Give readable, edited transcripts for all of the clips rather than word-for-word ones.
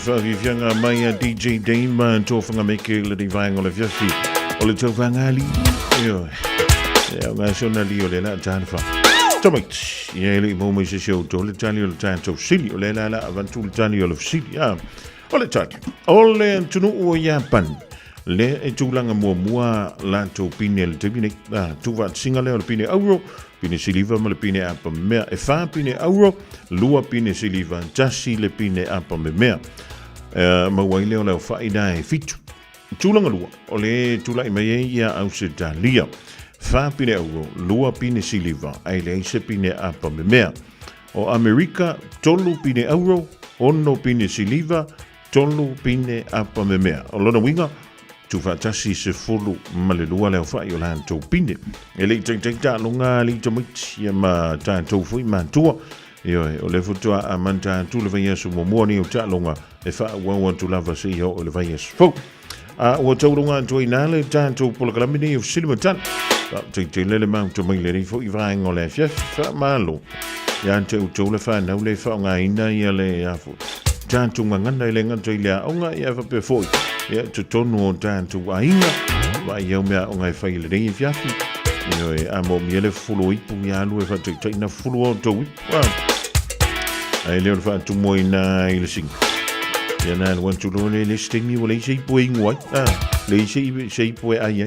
whaviwhianga mai a DJ Dame tōwhanga meke le di vaenga o le fiafi o le tauwhanga ali o ngā sona li o le la tānawha Tomait, ia ele mo mai se show to le tani o le tātou sili o le la avantu le tani o le sili o le tani o le tunu o Japan le e tūlanga mua la tō pine le tebine tuwa singa leo le pine euro pine siliva ma le pine apa mea e wha pine euro lua pine siliva tasi le pine apa me mea ma wai leo leo whaina e fitu tūlanga lua o le tūlai mai e ia au se talia wha pine euro lua pine siliva ai le se pine apa me mea o Amerika tolu pine euro ono pine siliva tolu pine apa me mea o lona winga tu fatasi se fulu malelua leo fai o lan tau pine e le ta longa li tomit ia ma ta tau fui ma tua o le futua a manta tu le vai su momoni o ta longa e fa wa tu lava se o le vai su fo a o tau longa tu ina le ta tau pola kalamini o silmatan te le ma tu mai le fo i vai ngole fa malo ia tu le fa na le fa nga ina ia le afu ta tu ngana le ngana tu ia onga ia fa pe foi ia tu tonu o tātu ainga wa iau mea o ngai whai le rei fiafi e a mo miele fulu ipu ia alu e whatu taina fulu o tau ipu ai leo le whatu moi na i le sing ia nā luan tu lone le stengi o le se ipu e nguai le se ipu e ai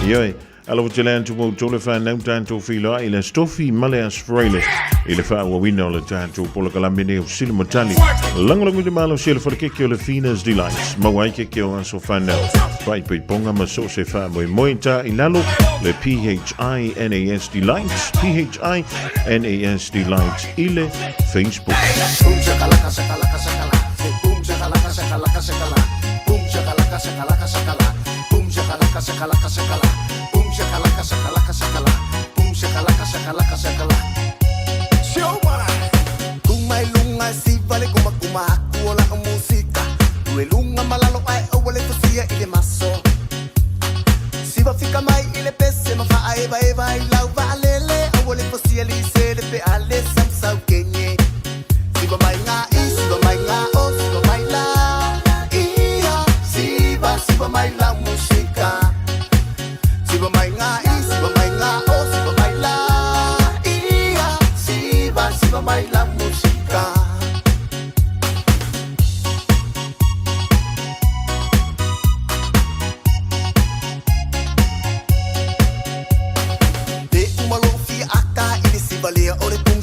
ia e alo te lan tu mo tole whanau tātu whiloa i le stofi male asfraile i le wha wawina o le tātou pola kalamine o sila matali langolangu le malo sila whalakeke o le Fina's Delights mawai keke o aso whanau pai pai ponga ma so se wha moe ta i lalo le PHINAS Delights PHINAS Delights i le Facebook Boom shakalaka shakalaka shakala Boom shakalaka shakalaka shakala Boom shakalaka shakalaka shakala Boom shakalaka shakalaka shakala Boom shakalaka shakalaka shakala Boom shakalaka shakalaka shakala si vale kuma kuola música Luelunga malalo ai o wale tosia ile maso Si va fica mai ile pese ma fa eva eva i lau va lele o wale tosia li se le pe ale sam sau kenye Si va mai nga i si va mai nga o si va mai la ia si va mai la música Si va mai nga i si va mai nga o si va mai la ia si va mai la música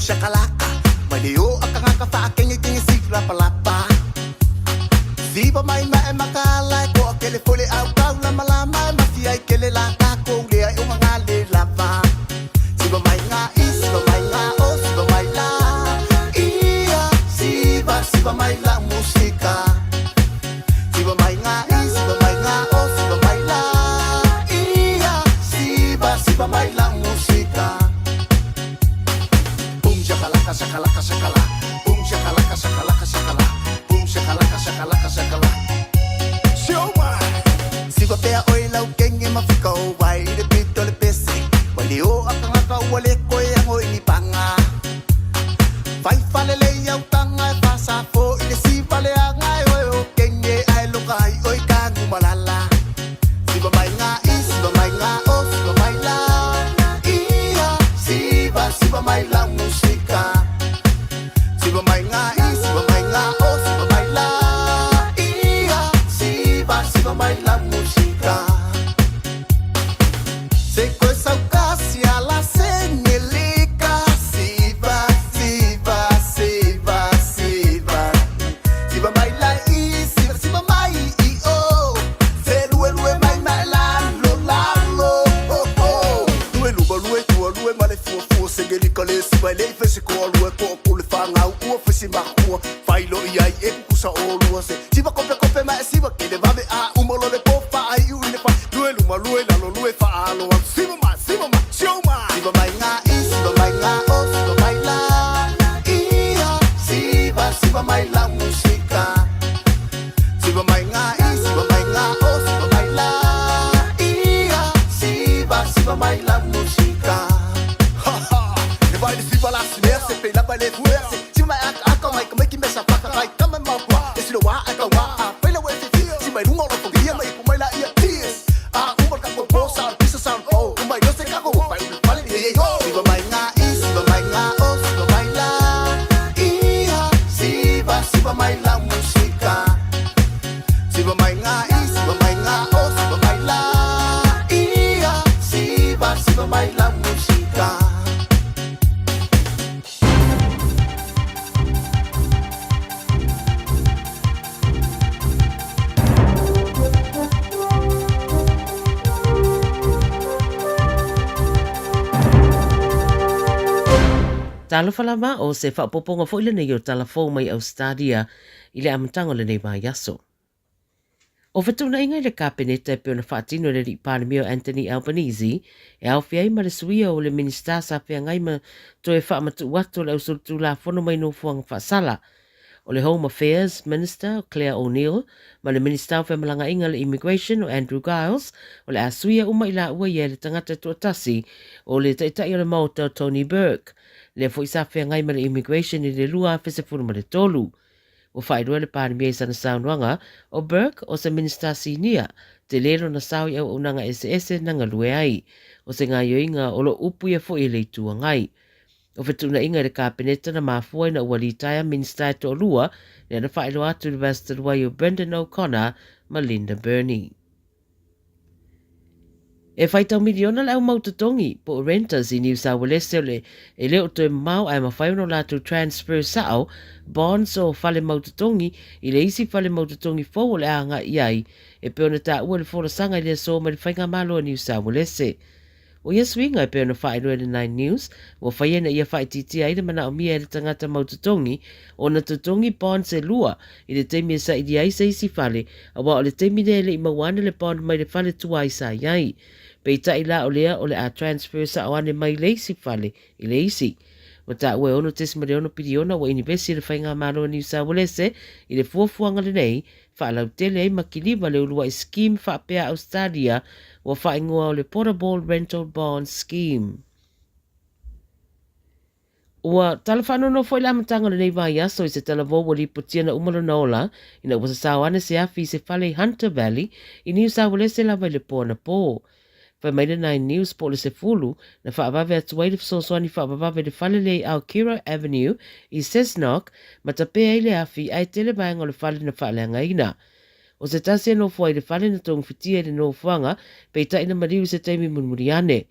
shakalaka Maleo akanga fa kenye kenye sifla palapa Ziba mai ma e makala ko akele fole au kaula malama mafia ikele la ka ko le ai o mangale lava Ziba mai nga isiba mai nga o siba mai la ia siba mai la música Ziba mai nga isiba mai nga o siba mai la ia siba mai la música shakalaka shakalaka shakala boom shakalaka shakalaka shakala boom shakalaka shakalaka shakala Shoma Sigo pea oi lau kenge mafika o wai de pito le pese wali o akanga ka wale ko yang o ini panga Vai fale le yau tanga e pasa fo ile si vale anga o kenge ai lo kai oi ka ngumalala Sigo mai nga sigo mai nga o sigo mai la ia siba mai la música Siba mai nga siba mai nga o siba mai la ia siba mai la música Se coisa casia la señelica siba Siba mai la siba mai i o Se lue mai mai la lo Lue male fu sengeli kale siba le fese ko lue ko le fanga u fese ma ko failo ia e kusa o lue se siba kope ma siba ke le vabe a umolo le po fa ai u le fa lue la lo lue fa alo siba ma shoma siba mai nga o siba mai la ia siba mai la música siba mai nga o siba mai la ia siba mai la música Vai de siba la simer, se pei la baile fuer, se mai aka mai como é que me sa faca vai, cama wa pela we si mai lungo lo fogia mai ku mai la ia tears umar ka ko posa pisa sound oh mai no se ka ko pai pale ye yo si mai nga si mai nga si mai la ia si mai la música si mai nga si mai nga si mai la ia si mai la música. Talafalama o se whapoponga fo ile nei o talafo mai Australia i le amatango le nei mai aso. O whatuna inga i le kapeneta e peo na whaatino le ri Paramio Anthony Albanese e au fiai ma le suia o le minister sa pia ngai ma to e whaamatu watu le usurutu la fono mai no fuang whaasala. O le Home Affairs Minister Claire O'Neill ma le Minister o Malanga inga le Immigration o Andrew Giles o le asuia uma i la ua i le tangata tuatasi o le taitai o le mauta Tony Burke. Le fo isa fe ngai ma le immigration i le lua fese furu ma le tolu. O whaidua le Paramia i sana saunwanga o Burke o se minister sinia te lero na sawi au unanga SS na ngalue ai. O se ngā yoinga o lo upu ia fo i le itua ngai. O whetuna inga le kapeneta na mafua na ualitaya minister to lua le na whailo atu le Western Way o Brendan O'Connor ma Linda Burney. E whaitau miliona le au mautatongi po renters i New South Wales le e leo to e mau ai mawhaiuno latu transfer sao bonds o whale mautatongi i le isi whale mautatongi fōu le anga iai e peona ta ua le whorasanga i le so ma le whainga malo a New South Wales. O ia swinga e peona whainua le 9 News o whaiena ia whaititi ai le mana o mia e le tangata mautatongi o na tutongi bonds e lua i le teimi e sa i di ai sa isi whale a wa o le teimi le i mawana le bond mai le whale tua i sa iai. Pei tai la o lea o le a transfer sa o ane mai leisi whale i leisi. O ta ue ono tesima le ono piriona wa inivesi le whainga maro New South Wales i le fuafuanga le nei whaalau tele ei makiliwa le ulua i scheme whaapea Australia wa whaingoa o le Portable Rental Bond Scheme. Ua talawhano no foi la matanga le nei vai aso i se talavo wali putia na umalo naola ina wasa sawane se afi se whale Hunter Valley i New South Wales la vai le pō na pō. Whai mai le 9 News po le se fulu na whaabave atu wai le fsoswani whaabave le whale le Alkira Avenue i Cessnock ma ta pēa i le afi ai tele baenga le whale na whale angaina. O se tasi no fuai le whale na tong fitia le no fuanga pei ta ina mariu se teimi munmuriane.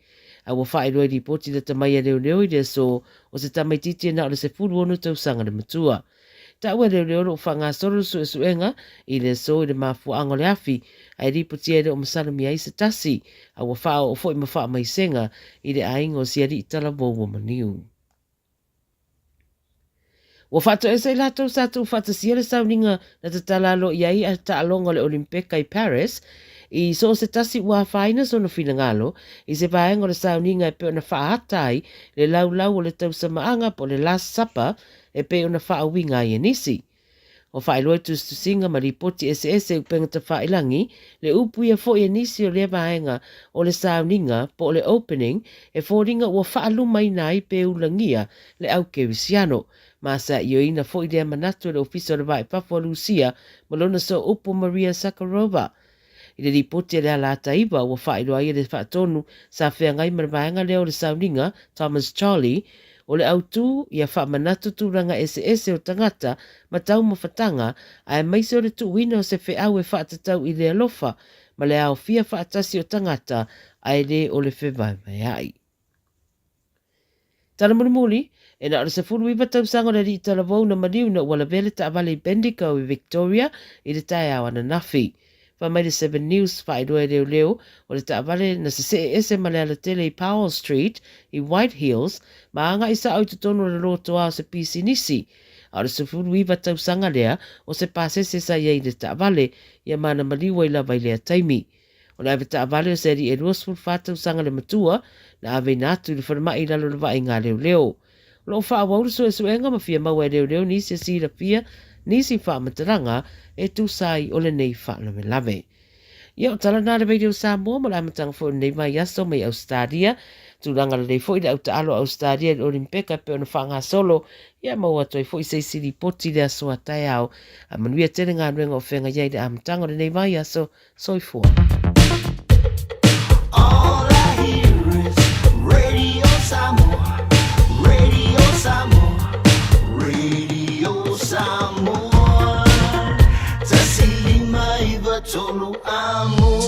A wa whae roi di poti le tamai leo leo i le so o se tamai titi na o le se fulu onu tau sanga le matua. Ta ua leo leo o whanga soro su e suenga i le so i le mafua ango le afi ai ripoti e le o masana mi ai se tasi a wa whao o fo i mawha mai senga i le aingo si ari i tala bowo maniu. Wa whato e se lato sato whata si ele sauninga na te talalo i ai a ta alonga le Olimpeka i Paris i so se tasi ua whaina so no whina ngalo i se vaenga le sauninga e peo na whaatai le lau o le tau samaanga po le Last Supper e peo na whaawinga i nisi. O whaeloi tu singa ma ripoti SS e upenga ta whaelangi, le upu ia fo i nisi o le vaenga o le sauninga po le opening e fōringa ua whaalumai nai pe ulangia le au kewisiano. Masa i o ina fo i lea manatu le ofisa o le vai Papua Lucia malona so upu Maria Sakharova. I le ripoti le ala taiva ua whaeloa i le whaatonu sa whea ngai ma le vaenga leo le sauninga Thomas Charlie o le autu ia whaamanatu tūranga SS o tangata ma tau mawhatanga a e maise o le tuwina o se wheau e whaatatau i le alofa ma le au fia whaatasi o tangata a e le o le whewai mai ai. Tana mulimuli, e na ora se furu iwa tau sanga le ri talavou na maniu na wala vele ta avale i Bendigo i Victoria i le tae awana nafi. Whamai le 7 News whaidua leo leo o le taavale na se ese ma le ala tele i Powell Street i White Hills ma anga isa au tutono le roto ao se pisi nisi. A le se furu iwa tau sanga lea o se pasese sa iei le taavale ia mana maliwa i lava i lea taimi. O na ave taavale o se ri e ruasful whatau sanga le matua na ave natu le whanamai lalo le vai ngā leo leo. Lo wha wauru so e suenga ma fia maua leo leo nisi a sira fia nisi wha mataranga e tu sai o le nei wha lame lame. Ia o tala nā le video Samoa ma la matanga fo nei mai aso mai Australia Tūranga le fo i le au taalo Australia le Olimpeka pe ona whanga solo. Ia maua toi fo i se siri poti le aso atai au. A manuia tele ngā nuenga o whenga iei le amtango le nei vai aso soifua. All I hear is Radio Samoa, Radio Samoa, Radio Samoa. Tasili maiva tolu amo.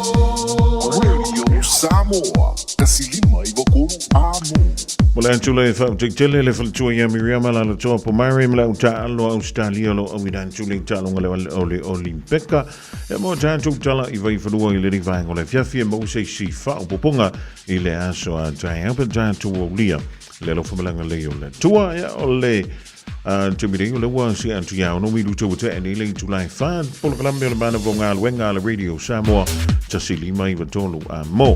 Radio Samoa, kasilima ivokulu amo. Mula chule fa tele le fal chua ya Miriam la la chua po mari mla uta alo Australia lo awidan chule ta lo ngale ole Olimpeka e mo ta chu tala I vai falua I le vai ngole fiafia mo se si fa o poponga I le aso a ta ya pa ta tu o lia le lo famalanga le yo le tua ya ole Timidinho le wa si antu ya no mi luto te ani le July 5 por kalambe le bana vonga wenga le Radio Samoa tasili mai vatolu a mo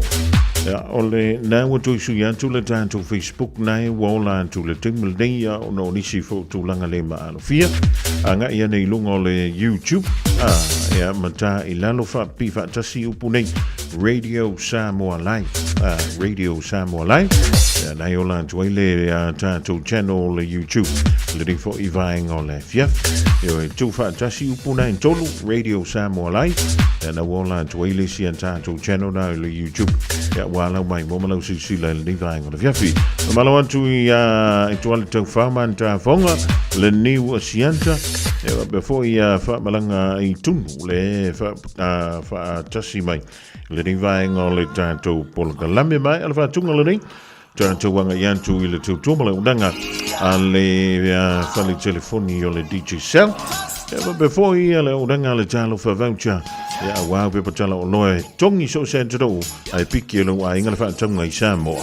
ya ole na wo tu su ya tu le tanto Facebook na wala tu le timel nei ya no ni si fo tu langa le ma alo fia anga ya nei lungo le YouTube ya mata ilalo fa pi fa tasi upune Radio Samoa Live Radio Samoa Live ya na yola tu ile ya tanto channel le YouTube le fo ivaing ole fiaf yo tu fa tasi upuna in tolu Radio Samoa Live ya na wala tu ile si tanto channel na le YouTube ya wala mai momalo si le ivaing ole fiafi malo tu ya itual tu fama ta fonga le new asianta before ya fa malanga I tunu le fa tasi mai le ivaing ole tanto polka lambe mai alfa tunga le ni tanto wanga yantu ile tu tumala undanga ale fali telefoni yo le DJ Cell before ya le undanga le talo fa voucher ya wa pe patala o loe tongi so sentro ai pikelo wa inga fa tonga I Samoa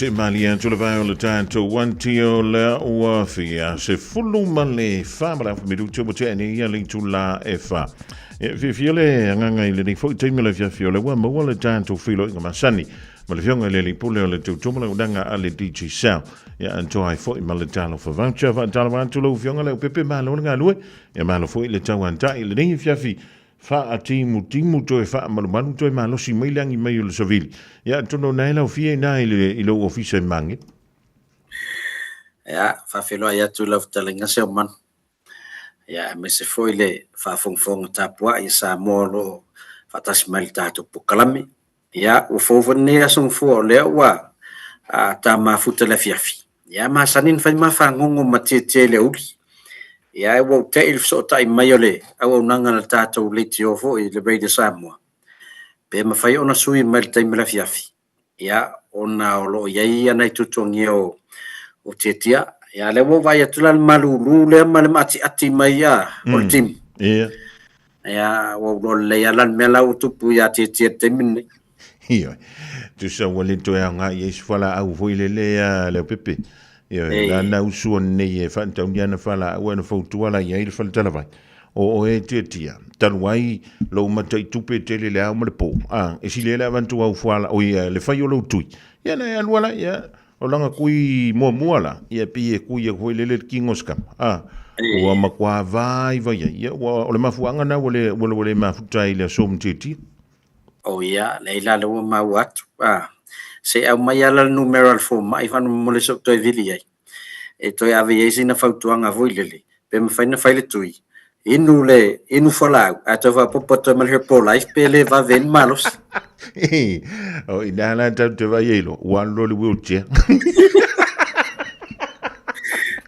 se malia to le vai o le tanto wanti o le uafia se fulu male famra mi du tumo tene ia le tula e fa e fiole nganga ile ni foi temi le fiole wa mo le tanto filo nga masani ma le fionga le pule o le tumo le danga ale DJ Sound ya anto ai foi ma le talo fa vancha va talo wantu lo fionga le pepe ma lo nga lui e ma lo foi le tawanta ile ni fiafi fa a timu to e fa malu to e malo si mai langi mai o le savili ya tono nai la fie nai le lo ofisa mangi ya fa felo ya tu la talinga se man ia me se foi le faafogafoga tapua ia sa mo lo faatasi mai le tatou pokalame ia ua fouvanei asogafua o lea ua tamafuta le afiafi ia masanini fai mafagogo ma tietie le uli ia ua ute'i le fesoota'i mai o le auaunaga le tatou leitio fo'i le radio Samoa pe mafai ona sui mai le taimi le afiafi ia ona o lo'o iai ana i tutuagia o tietia ia le ua vai atu la le malūlū lea ma le maati'ati mai ia o le timi Ia. ia ua uloa lelei ala le mea lau tupu ia tietia le taimi nei Ia. Tu sa wale to ya nga ye fala au foi le ya le pepe. Ia la na usu nei e fa tau na fala o na fotu ala ye le fala tala vai. O e tia. Talwai lo matai tupe tele le au le po. E si le van tu au fala o ia le fai o lo tui. Ia na ya wala ia o langa kui mo muala ia pi e kui e foi le kingos kam. O ma kwa vai ia o le mafuanga na wole mafutai le som titi. o ia leila le ua mau atu se au mai ala le numeral form mai fanu mo le sok toi vili ai e toi ave ye sina fautuanga voi lele pe me faina faile tui inu folau ata va popoto mal her po life pe le va ven malos o ina la te va yelo wan lo le wheelchair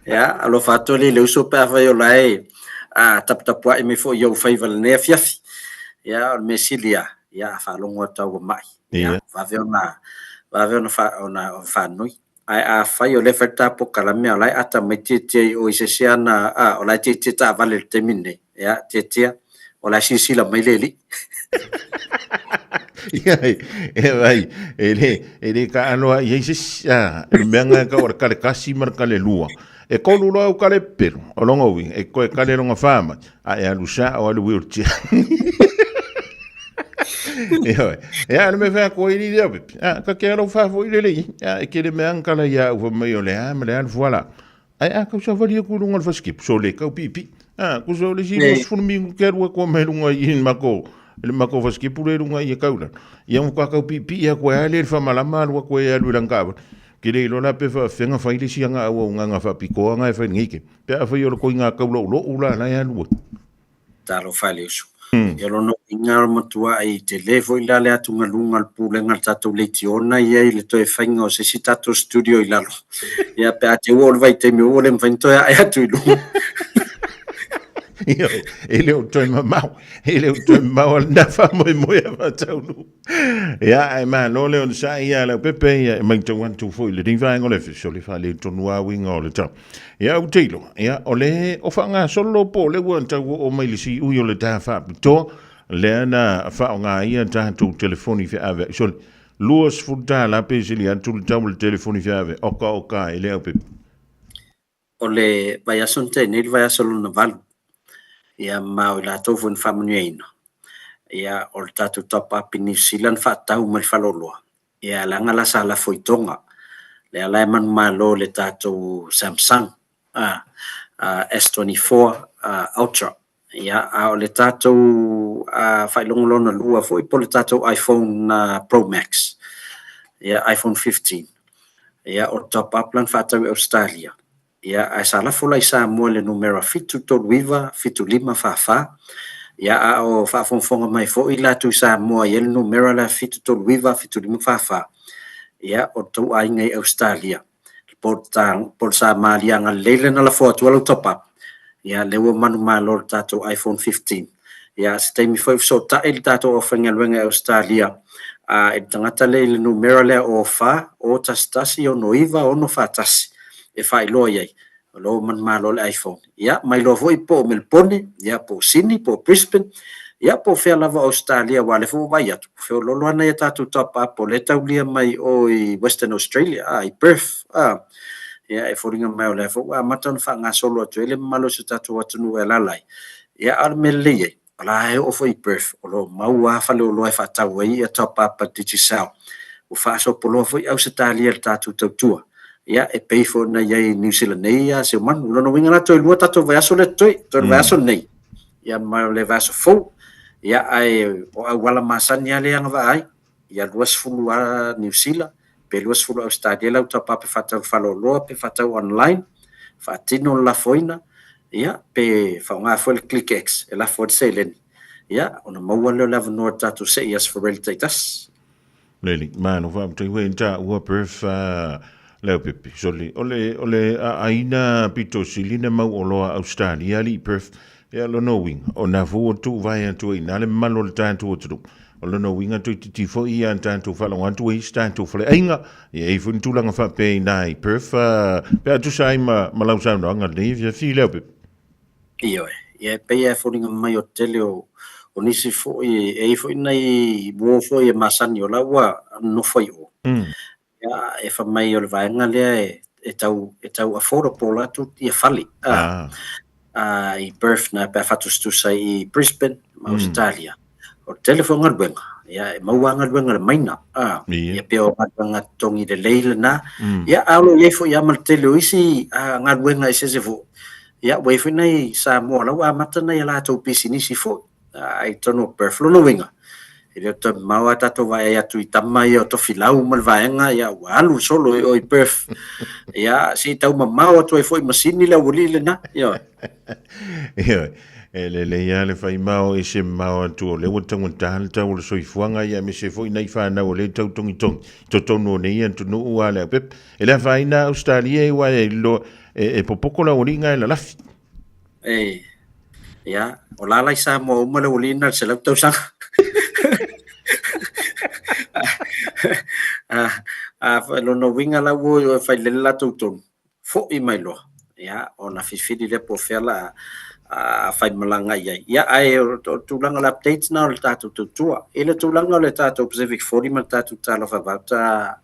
ya alo fato le uso pa va yo lai tap tapua me fo yo faival ne fiafi ya me silia ia whalongo tau mai. Ia, waweona fa nui. Ai a whai o le whaita po kalame o lai ata mai tietia o i se ana, o lai tietia ta vale le temine. Ia, tietia, o lai sisila mai leli. Ia, vai, ele ka anoa, ia se menga ka ora kale kasi mar kale lua. E kolu loa o kale pero, o longo wi, e koe kale longa whama, a e alusa o alu wheelchair. Ia me fa ko ini dia pepe ka quero fa foi lele e que me ankala ia o me o le me le voilà ai ka so valia ku lunga fa skip so le ka pipi ku so le si fu mi quero ko me lunga in mako le mako fa skip le lunga ia kaula ia mo ka pipi ia ko ale fa malama lo ko ia lu langa que le lo na pe fa fenga fa ile si nga o nga fa piko nga fa ngike pe fa yo ko nga ka lo ula na ia lu talo fa le su ia lono inga matua ai te levo i lale atu ngalunga al pulenga tatou leitiona ia i le toe whainga o se si tatou studio i lalo. Ia pe ate ua vai te mi ua le mwhaintoa ai atu i lunga. Ia, ele o toi mamau al nafa moe a taunu. Ia, ai ma, no leo na sa ia leo pepe, ia, mai tau antu foi le ringa ingo le fiso, le fa le tonua winga o le tau. Ia, u teilo, ia, o le, o whanga solo po, le ua tau o mai le si ui o le taha whapitoa, le ana whaonga ia taha telefoni fi ave, so luas futa la pe sili antu le tau le telefoni fi ave, oka, e leo pepe. O le vai ason te, nil vai asolo na valu. Ia mau la tofu en whamanueina. Ia o le tatu top up i New Zealand whaatau mai whaloloa. Ia langa la sa la foitonga. Le alai manu malo le tatu Samsung S24 Ultra. Ia o le tatu whailongolona lua foi po le tatu iPhone Pro Max. Ia iPhone 15. Ia o top up lan whaatau i Australia. Ia ai sala fola isa mo le numero fitu toluiva fitu lima fafa ia o fa fonga mai fo ila tu sa mo ia le numero la fitu toluiva fitu lima fafa ia o tu ai ngai Australia por sa malia nga lele na la foto lo top up ia le wo manu malo tato iPhone 15 ia stay mi fo so ta el tato offering al Australia e tangata le numero le ofa o tastasi o noiva o no fatasi e fai lo ia lo man malo le iPhone ia mai lo foi po Melbourne ia po Sydney po Brisbane ia po fe lava Australia wale fo vai atu fe lo lo na ta tu top up po le taulia mai o i Western Australia i Perth ia e foringa mai le fo matan fa nga solo tu ele malo se tatu atu no ela lai ia al mele ala e o foi Perth o lo mau fa lo e fa tau i top up digital o fa so po lo foi Australia tatu tua ia e pay for na ia New Zealand nei ia se man no winga na toi lua tato vai aso le toi vai aso nei ia ma le vaso fo ia ai o wala masan ia le anga vai ia luas fulu a New Zealand pe luas fulu Australia la top up fata falo lo pe fata online fatino la foina ia pe whaunga fo le ClickX e la fo se leni ia ona maua leo lava no tatu se ia sforel taitas Leli, mano fa mtoi we nta ua perf leo pepe. Soli, ole aina pito silina mau oloa Australia li perf. E lo no wing. O na fu tu vai antu ina le malo le tantu o tu. O lo no wing antu ti fo ia tantu fala wantu i tantu fale ainga. E fu tu langa fa pe nai perf pe atu sai malau sa no anga le via fi leo pepe. iyo ia pe ia fo ringa mai o tele o nisi fo e fo nei bo fo e masani o la wa no foi o ia e fa mai o le vaenga le e tau affordable atu ia fali i Perth na pe fatu sai i Brisbane ma Australia o telefone ngalwenga ia e maua ngalwenga le maina ia pe o ngalwenga tongi de leile na ia alo ia fo ia mal tele o isi ngalwenga i se fo ia wei fo nei sa mo la wa mata nei la to pisinisi fo ai tono Perth lo winga ele to maua tato vai atu i tama ia to filau mal vaenga ia walu solo o i Perth ia si tau mamau atu foi masini la wuli na ia Ia, le ia le fai mau e se mau atu le watango tahal tau le soifuanga ia me se foi nei whanau le tau tongi to tono nei antu no ua le pep e le fai na Australia e wa e lo e popoko la uringa e la lafi ia o la lai sa mo mo le wuli na se la tau sang lo no winga la wo fai le la tau ton fo i mai lo ia ona fifidi le po fela fai malanga ia ai tulanga la updates na le tatu tutua ele tulanga le tatu Pacific 40 ma tatu tala fa vata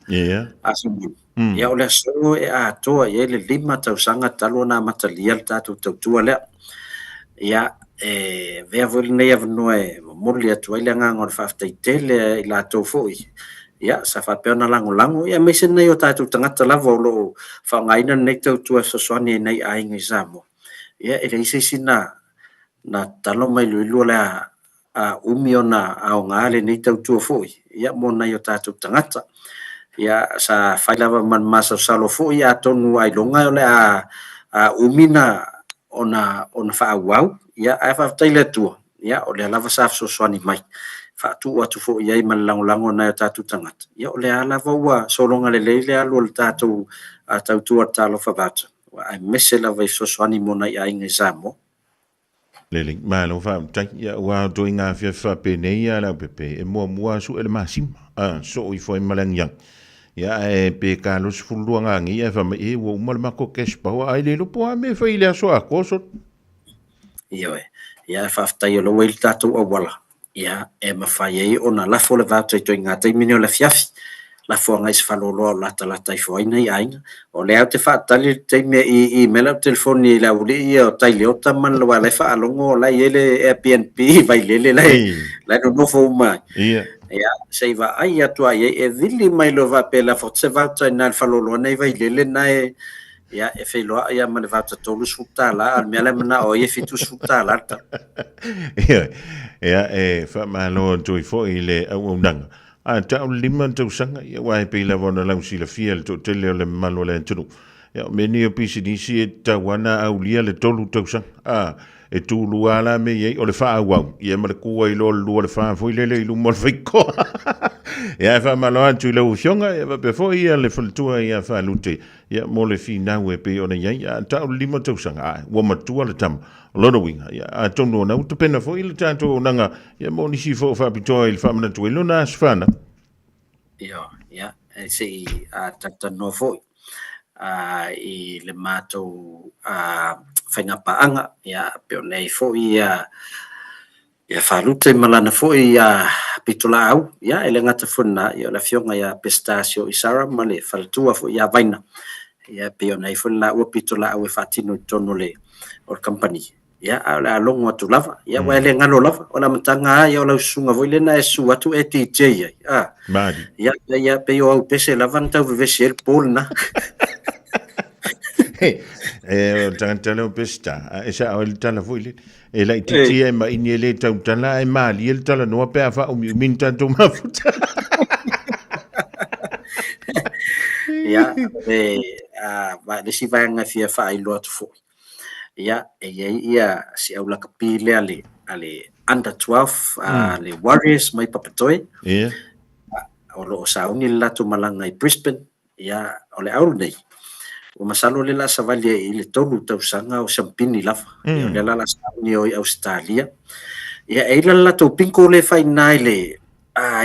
asumu ia ole so e a to ia le lima tau sanga talo na matalia le tatu tutua le ia vea vol nei avno e moli atu ile nga ngor fa tele ila to foi ia sa fa pe na lango ia me sen nei o tatu tangata lava lo fa ngaina nei tau tu so soni nei ai ngai zamo ia ele ise sina na talo mai lu la umi ona au ngale nei tau tu foi ia mo nei o tatu tangata ia sa fa lava man masa salo foi ia tonu ai longa le umina ona fa wow ia ai fa tele tu ia o le lava sa so soni mai fa tu atu fo ia i malango na tatu tangata ia o le ala wa so longa le alu le tatu tau tu talo fa vata ai mese la vai so swani mona ia inga zamo Lele, malo fa tai ia wa doinga fa pe nei ala pepe e mo su ele masim so i foi malang yang ia e pe Carlos fuluanga ngi e fa me wo mal mako cash pa ai le lo po me fa ile so akoso ia fa tai lo wel tatu o wala ia e mafai ai ona la fo le vata to inga tai minio la fiafi la fo ngai se falolo la tala tai fo ai nei ai o le te fa tali te me i mela telefoni la uli o tai le o taman lo la fa longo la ele Airbnb vai le la no fo mai ia sei va ai atu ai e vili mai lo va pe la fo se vata na falolo nei vai le nai ia e fe lo ia ma le vata tolu sutala al mele na o e fitu sutala ta ia e fa malo to fo ile au nang ta lima to sanga ia wa pe la vona la usila fiel to tele le malo le tunu ia meni o PCDC ta wana au lia le tolu to sanga e tu luala me ye o le fa wa ia ma le ku ai lo lu le fa fo ile le lu mo fiko ia fa malo tu le usionga ia pe fo ia le fultua ia fa lute ia mo le fina we pe ona ia ta lima to sanga wa ma tu le tam lono winga ia a tono na uta pena fo ile tanto nanga ia mo ni si fo fa pito il fa mana tu lo na sfana ia e sei a tata no fo i le mato whainga paanga ia peo nei fo ia whalute malana fo ia pitula au ia ele ngata funa ia la fionga ia pistachio i sara male faltua fo ia vaina ia peo nei fo la ua pitula au e fatino tono le or company ia ala longo atu lava ia wale ngalo lava ona matanga ia ola sunga voile na e su atu e TJ madi ia peo au pese lava ntau vevesiel pol na e tangantala o pesta e sa o tala fuile e la titi e ma ini le tau tala e mali el tala no pe fa o min tanto mafuta ia va le si va nga fia fa i lot fo ia ia si au laka pile ale under 12 le Warriors mai papatoe Ia. o lo sauni le latu malanga i Brisbane ia o le aulu nei o masalo le la savali i le tolu tausanga o sampini lava ia o le la sauni o i Australia ia e la latu pinko le faina i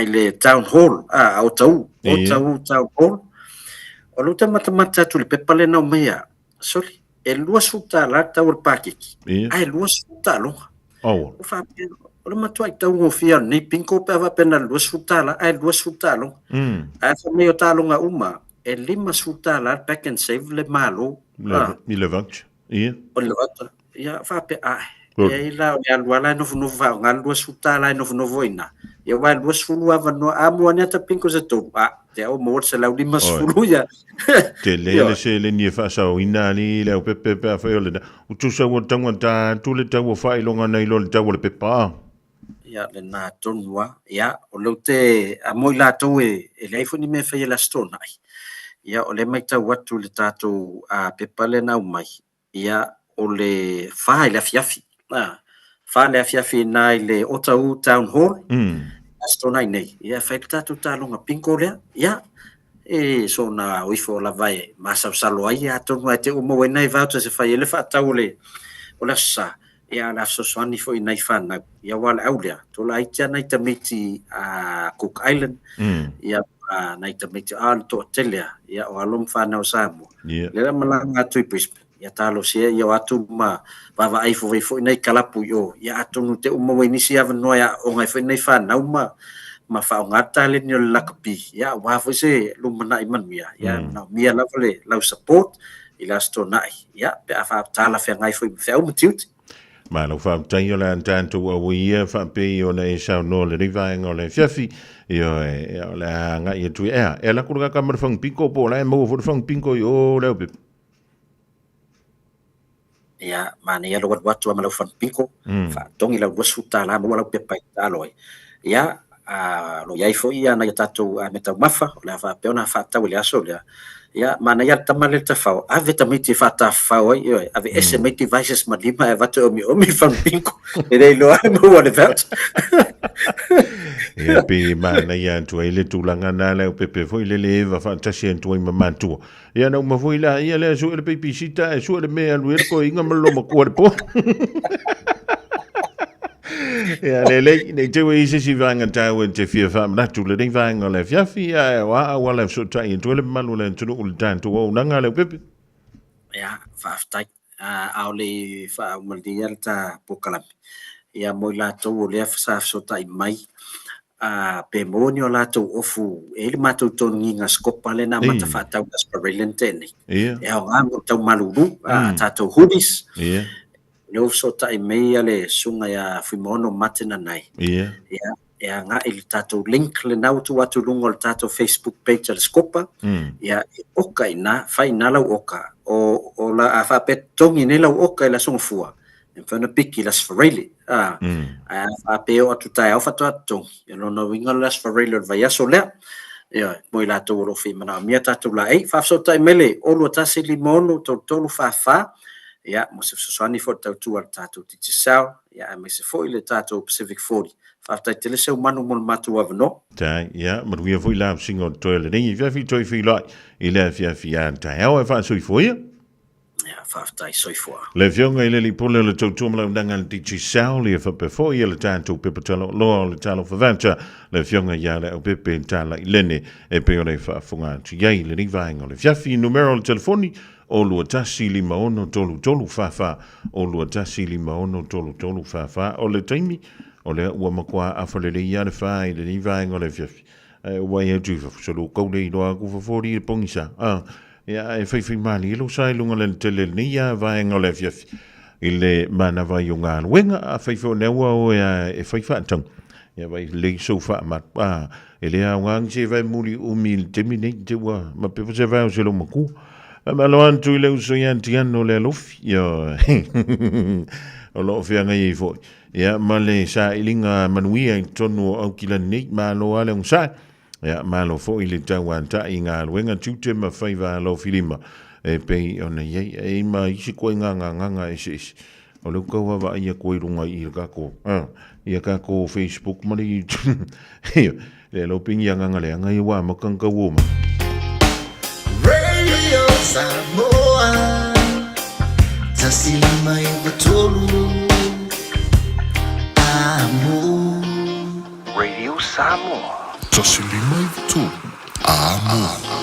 le town hall o tau town hall o lo te matamata tu le pepale na mea soli e lua suta la tau le pakiki ai lua suta longa Oh. o fa o le matua i tau ngofia ni pinko pe va pena lua suta la ai lua suta longa ai fa me o talonga uma e 5 suta la back and save le malo Le vouch. Ia. o le wata ia fa pe ai e la o le alua no no va ngal lua suta la no no voina ia va lua sulu ava no amo ane ta pinko se to te o mo se la 5 sulu ia Te le se le ni fa sa o ina ni le o pepe pe fa le o tu sa o tanga ta tu le tau fa i longa nei lo le tau le pepa ia le na tonua ia o lo te a mo la to e le iPhone me fa la stone ai ia o le mai tau atu le tatou a pepa le na mai ia o le fa le afiafi fa le afiafi na le o tau town hall stone ai nei ia fa le tatou talonga pinko le ia e so na o ifo la vai ma sa salo ai a tonu ai te o mo nei va se fa ele fa tau le o la sa ia la so swani fo nei fa na ia wala aulia to la ita nei te miti a Cook Island ia nei te miti al to telia ia o alom fa na o Samoa le malanga tu Brisbane ia talo sia ia atu ma va ai fo nei kalapu yo ia atonu te o mo ni sia no ia o ngai fo nei fa na ma fa ngata le ni lakapi ya wa fo se lu mana iman mia ya na mia la vole la support ila sto nai ya pe fa tala fe ngai fo fe o mutiut ma lo fa tai o la tanto o ia fa pe o na sa no le riva en o le fiafi io la ngai tu e la kurga ka mer fang pinko po la mo fo fang pinko yo le pe ya mane ya lo wat ma lo fang pinko fa tongi la wasuta la mo la pe pa talo ya lo ia fo ia na tatou me tau mafa o le fa pe ona fa tau le aso le ia mana ia tamale te fa ave tamiti fa ta fa oi ave SMS devices ma lima e vate o mi fa pinko e dei lo mo o le vet ia pe mana ia tu ele tu langa na le pepe foi le va fa tasi en tu i mama tu ia no ma foi la ia le su le pepe sita e su le me alu ko inga malo ma corpo ia le nei te wei se si vanga tau te fia fa na tu le ding vanga le fia fia wa le so tai tu le malu le tu le tanto o nanga le pepe ia fa tai a le fa maldia ta pokala ia mo la to le fa so tai mai pe monio la to ofu e le mato to ninga skopa le na mata fa tau aspirante ni ia nga to malulu ta to hudis ia no so tai mei ale sunga ya fimono matena nai ia ia nga il tato link le nau tu atu lungo le tato Facebook page al scopa ia oka ina fai na la oka o la afa petongi ne la oka la songa fua en fana piki las fareli a pe o atu tai alfa to atu ia no no winga las fareli vai aso le ia mo la to ro fi mana mia tato la ei fa so tai mele o lo tasi limono to tolu fa ia mo se sosani fo tau al tatou titisau ia me se fo ile tatou Pacific 40 fa tai tele se manu mo matu avno tai ia ma wi fo la singo to le ni fia fi to fi la ile fia tai o fa so fo ia fa tai so fo le fionga ile li pole le to mo danga titisau le fa pe fo ile tatou pe patalo lo le talo fa vanta le fionga ia le o pe tala ile ne e pe ole fa funga tu ia ile ni va ngole fia fi numero telefoni o lua tasi lima ono tolu fafa o lua tasi lima ono tolu fafa o le taimi o le ua makua awhalele ia le whai le ni vaenga le fiafi wai e tuifa so lo kaule i loa kufa fori le pongisa ia e whai mali ilo sai lunga le tele ni ia vaenga le fiafi i le mana vai o ngā luenga a whai fo neua o e whai whaatang ia vai le so wha mat e le a ngang se vai muri umil temi nei te ua ma pepo se vai o se lo maku ma lo antu le uso ia tiano le lofi ia o lo fia ngai fo ia ma le sa ilinga manuia tonu au kila nei ma lo ale un sa ia ma lo fo ile tau anta inga luenga tute ma faiva lo filima e pei ona iei e ma isi koe nganga isi o leo kaua wa ia koe runga i kako ia kako Facebook mari le lo pingi nganga le anga i wa makanga woma Radio Samoa Tasilima Ivatolu Amo Radio Samoa Tasilima Ivatolu Amo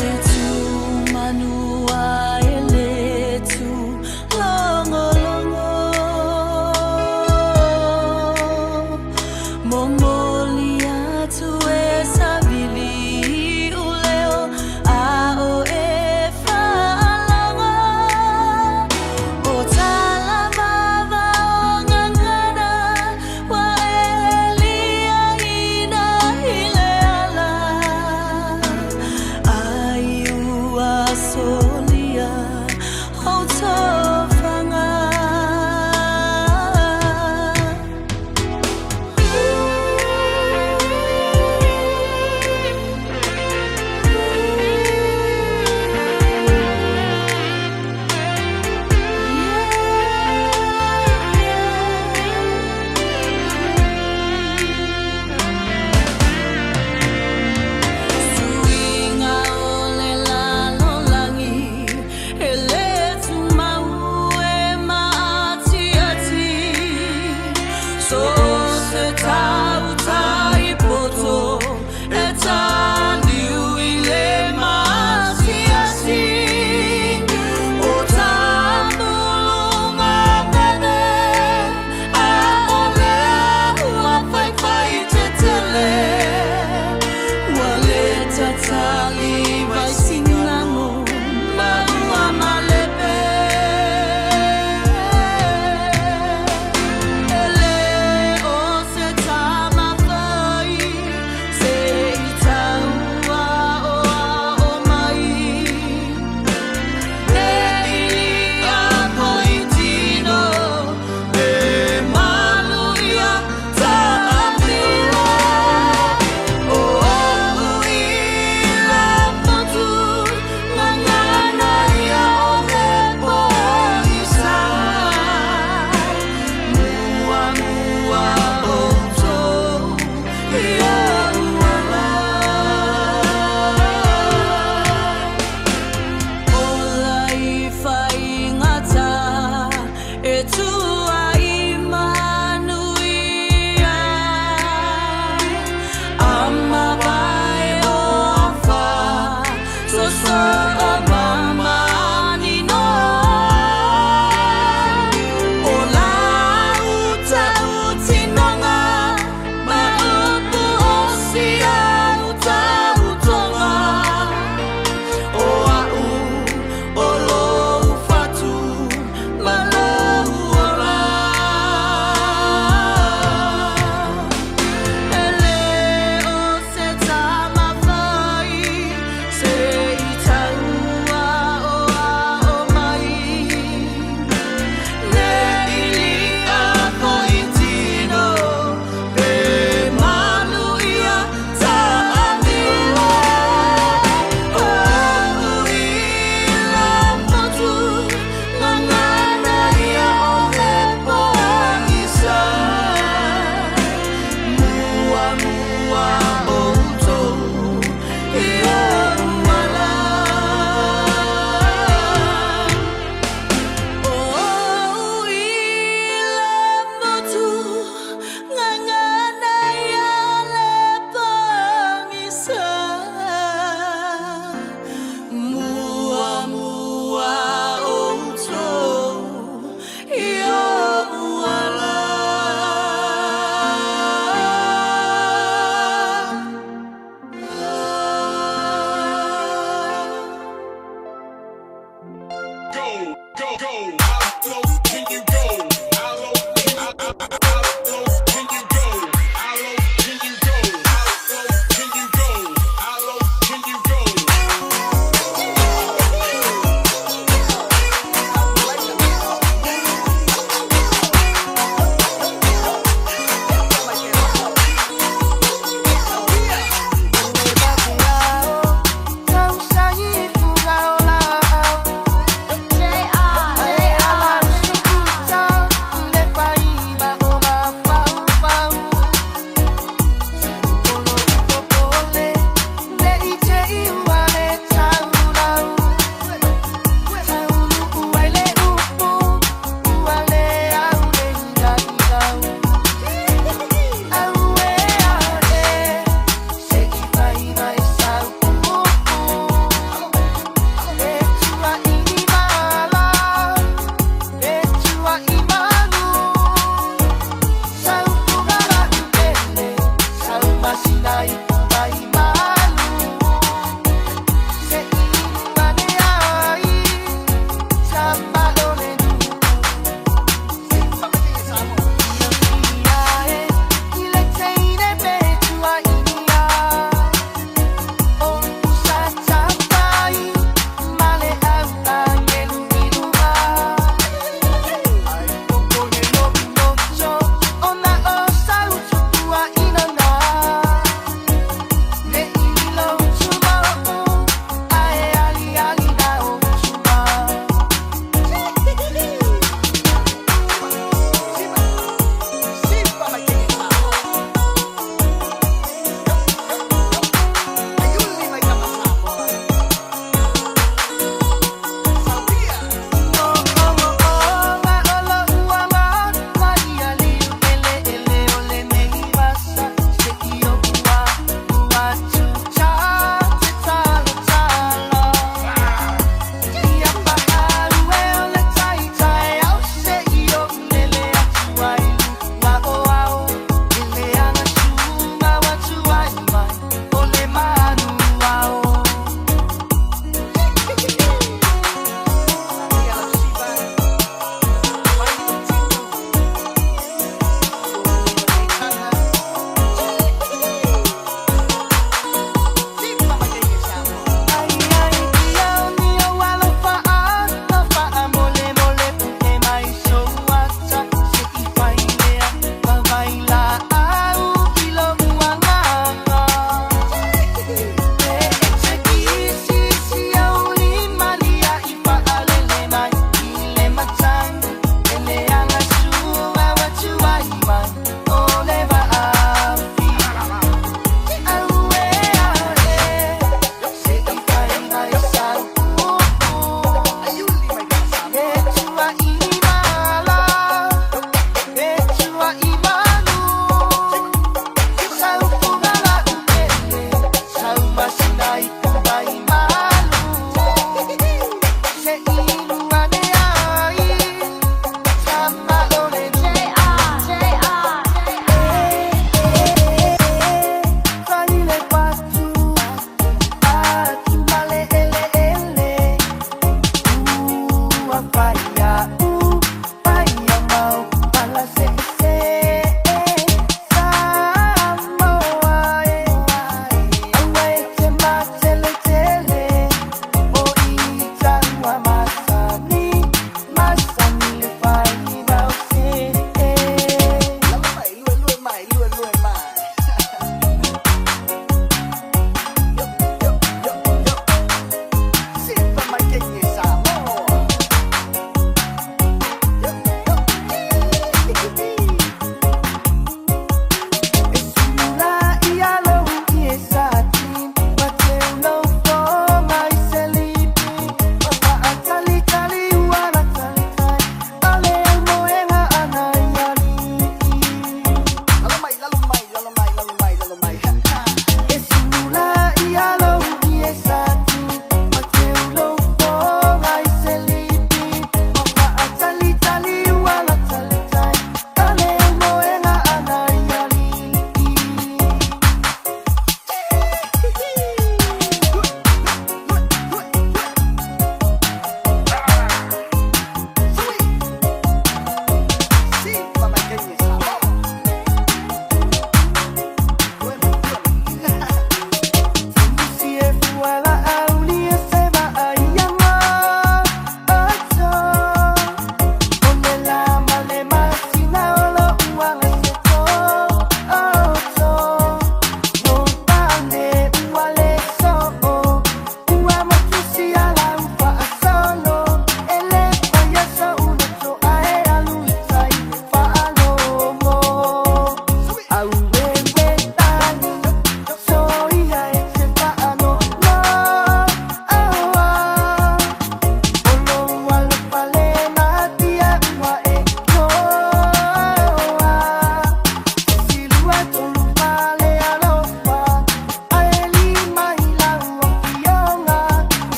It's Olo fatu, malau ora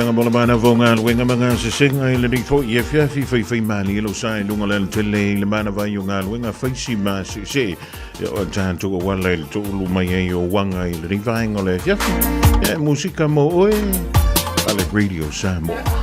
Fianga bola bana vonga wenga manga se singa ile ni fo ye fia fi fi fi mani lo sai lunga le tele le mana va yunga wenga fi si ma se o tan to wala le to lu mai yo wanga ile ni va ngole fia musica mo oi ale radio Samoa.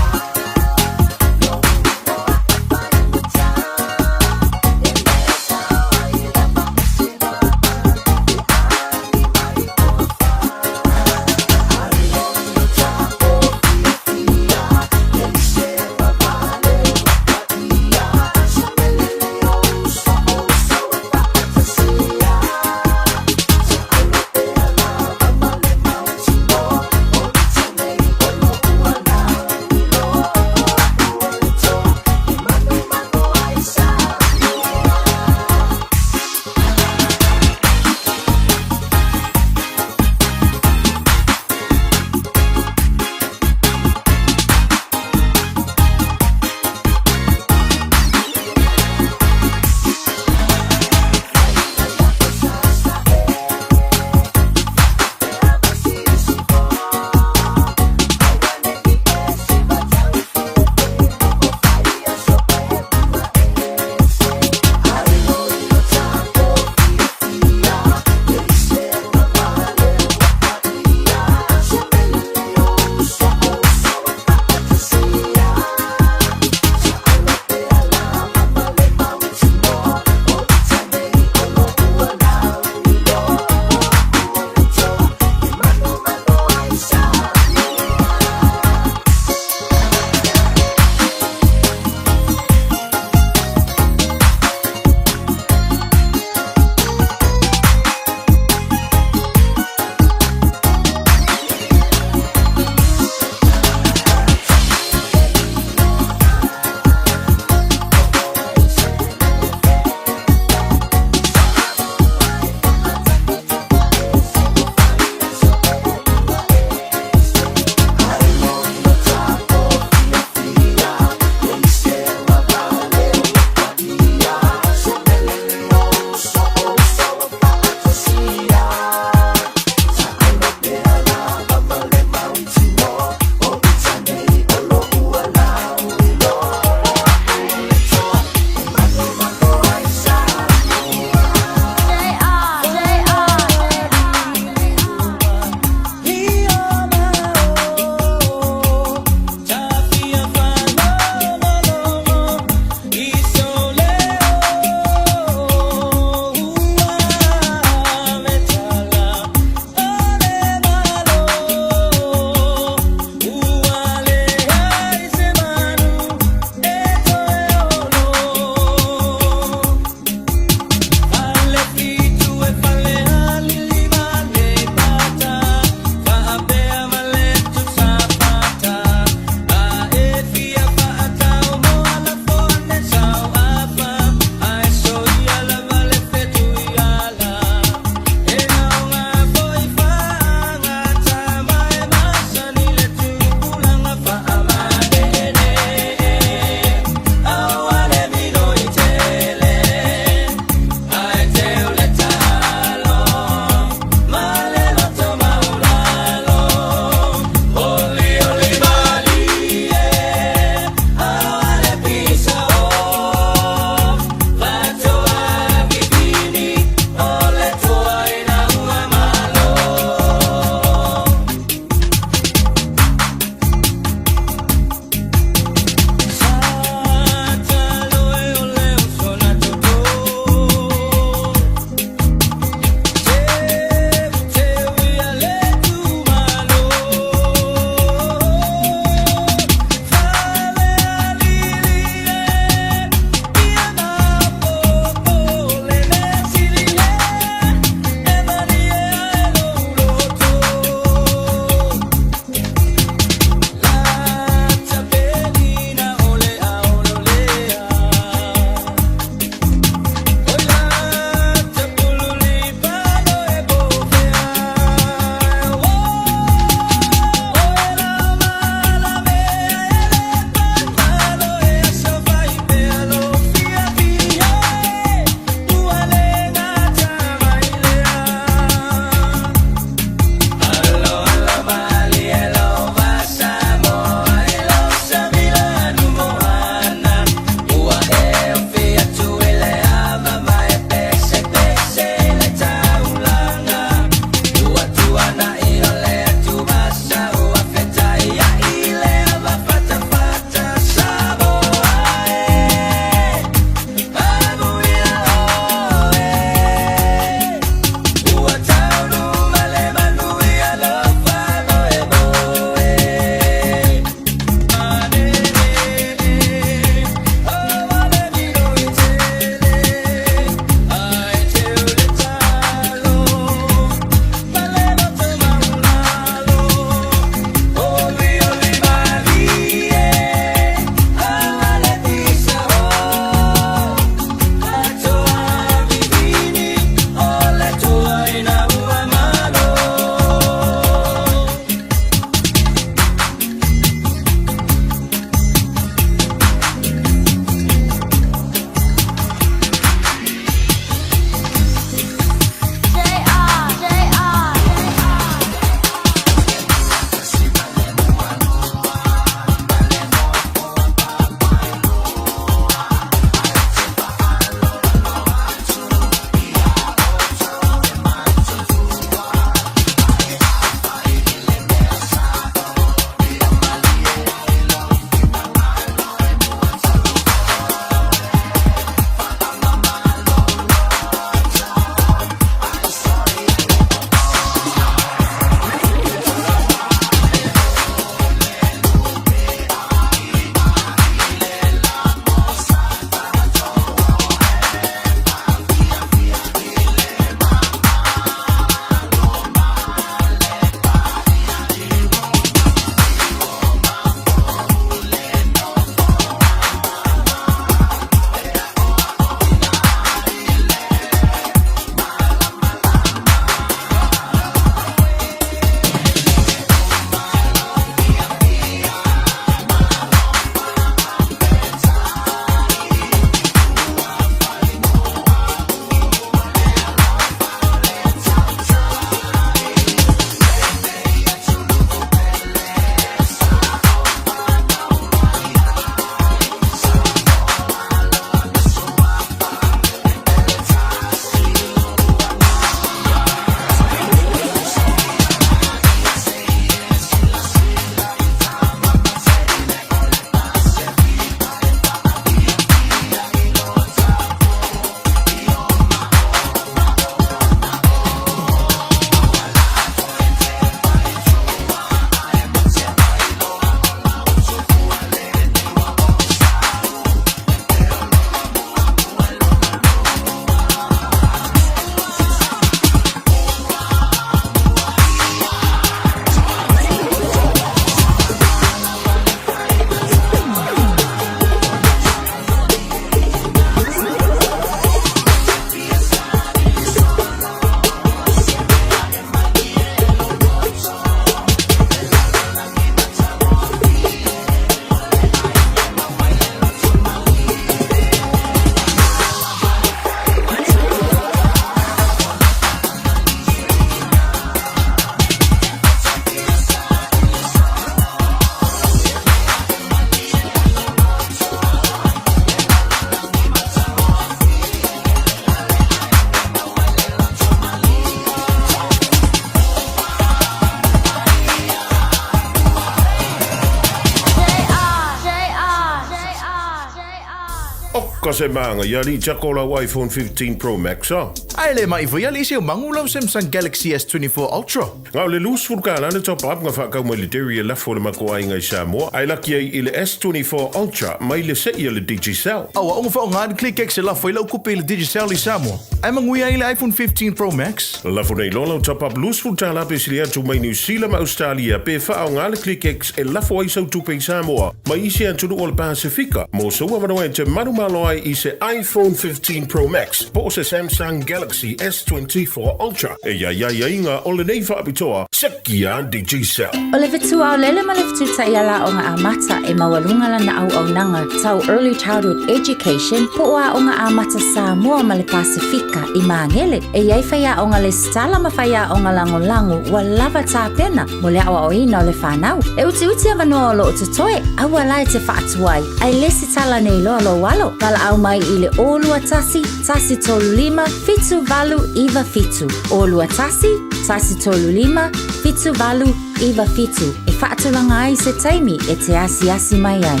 Oka se maanga ia li tjakola iPhone 15 Pro Max Ai le mai foi ali se mangulo Samsung Galaxy S24 Ultra. Ngau le lus furkala na top up nga whakau military la fo le mako ai ngai Samoa. Ai laki ai i le S24 Ultra mai le se i le Digicel. Awa onga fa ngad ClickX la foi lo kupe le Digicel li Samoa. Ai mangui ai le iPhone 15 Pro Max. La fo nei lolo top up lus furkala pe silia tu mai New Zealand ma Australia pe fa ngā le ClickX e la fo ai sau tupe Samoa. Mai isi antunu o le Pasifika. Mo so wa manoa te marumalo ai i se iPhone 15 Pro Max. Po se Samsung Galaxy S24 Ultra. E ia inga o le nei whaapitoa, sekia Digicel. O le vitu au lele ma le vitu ta iala o ngā amata e mawalunga lana au nanga tau Early Childhood Education po a o ngā amata Samoa ma le Pasifika i Mangele. E iai whaia o ngā le stala ma whaia o ngā lango wa lava tā pena mo le awa o ina o le whanau. E uti avanoa o lo o tutoe, awa lai te whaatuai. Ai lesi tala nei loa lo walo. Kala au mai i le olua tasi tolu lima, fitu valu iwa fitu. Olua tasi tolu lima, fitu valu iwa fitu. E whaatulanga ai se taimi e te asi mai ai.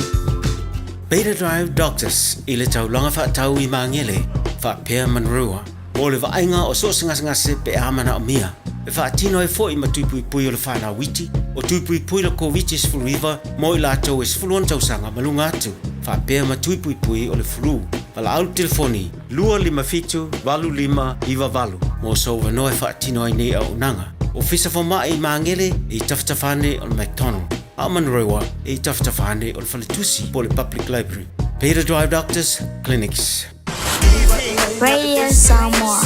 Beta Drive Doctors i le taulanga whaatau i Mangele, whaapea manrua. O le vainga o so ngase pe amana o mia. E whaatino e fo i matuipui o le whana witi, o tuipui la COVID sfuluiva, mo i lātou e sfuluan tausanga malunga atu. Whaapea matuipui o le flu. Pala au telefoni, 255 25 iwa. Mo so wanoe whaatino ai nei au nanga. O fisa whamai i Mangele i taftafane o le McDonald. A Manrewa i taftafane o le Whaletusi po le Public Library. Beta Drive Doctors Clinics. Radio Samoa.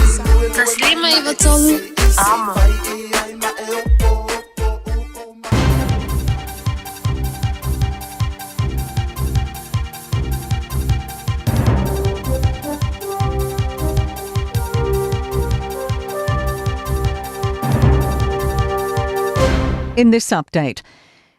Taslima Ivatolu. Ama. In this update,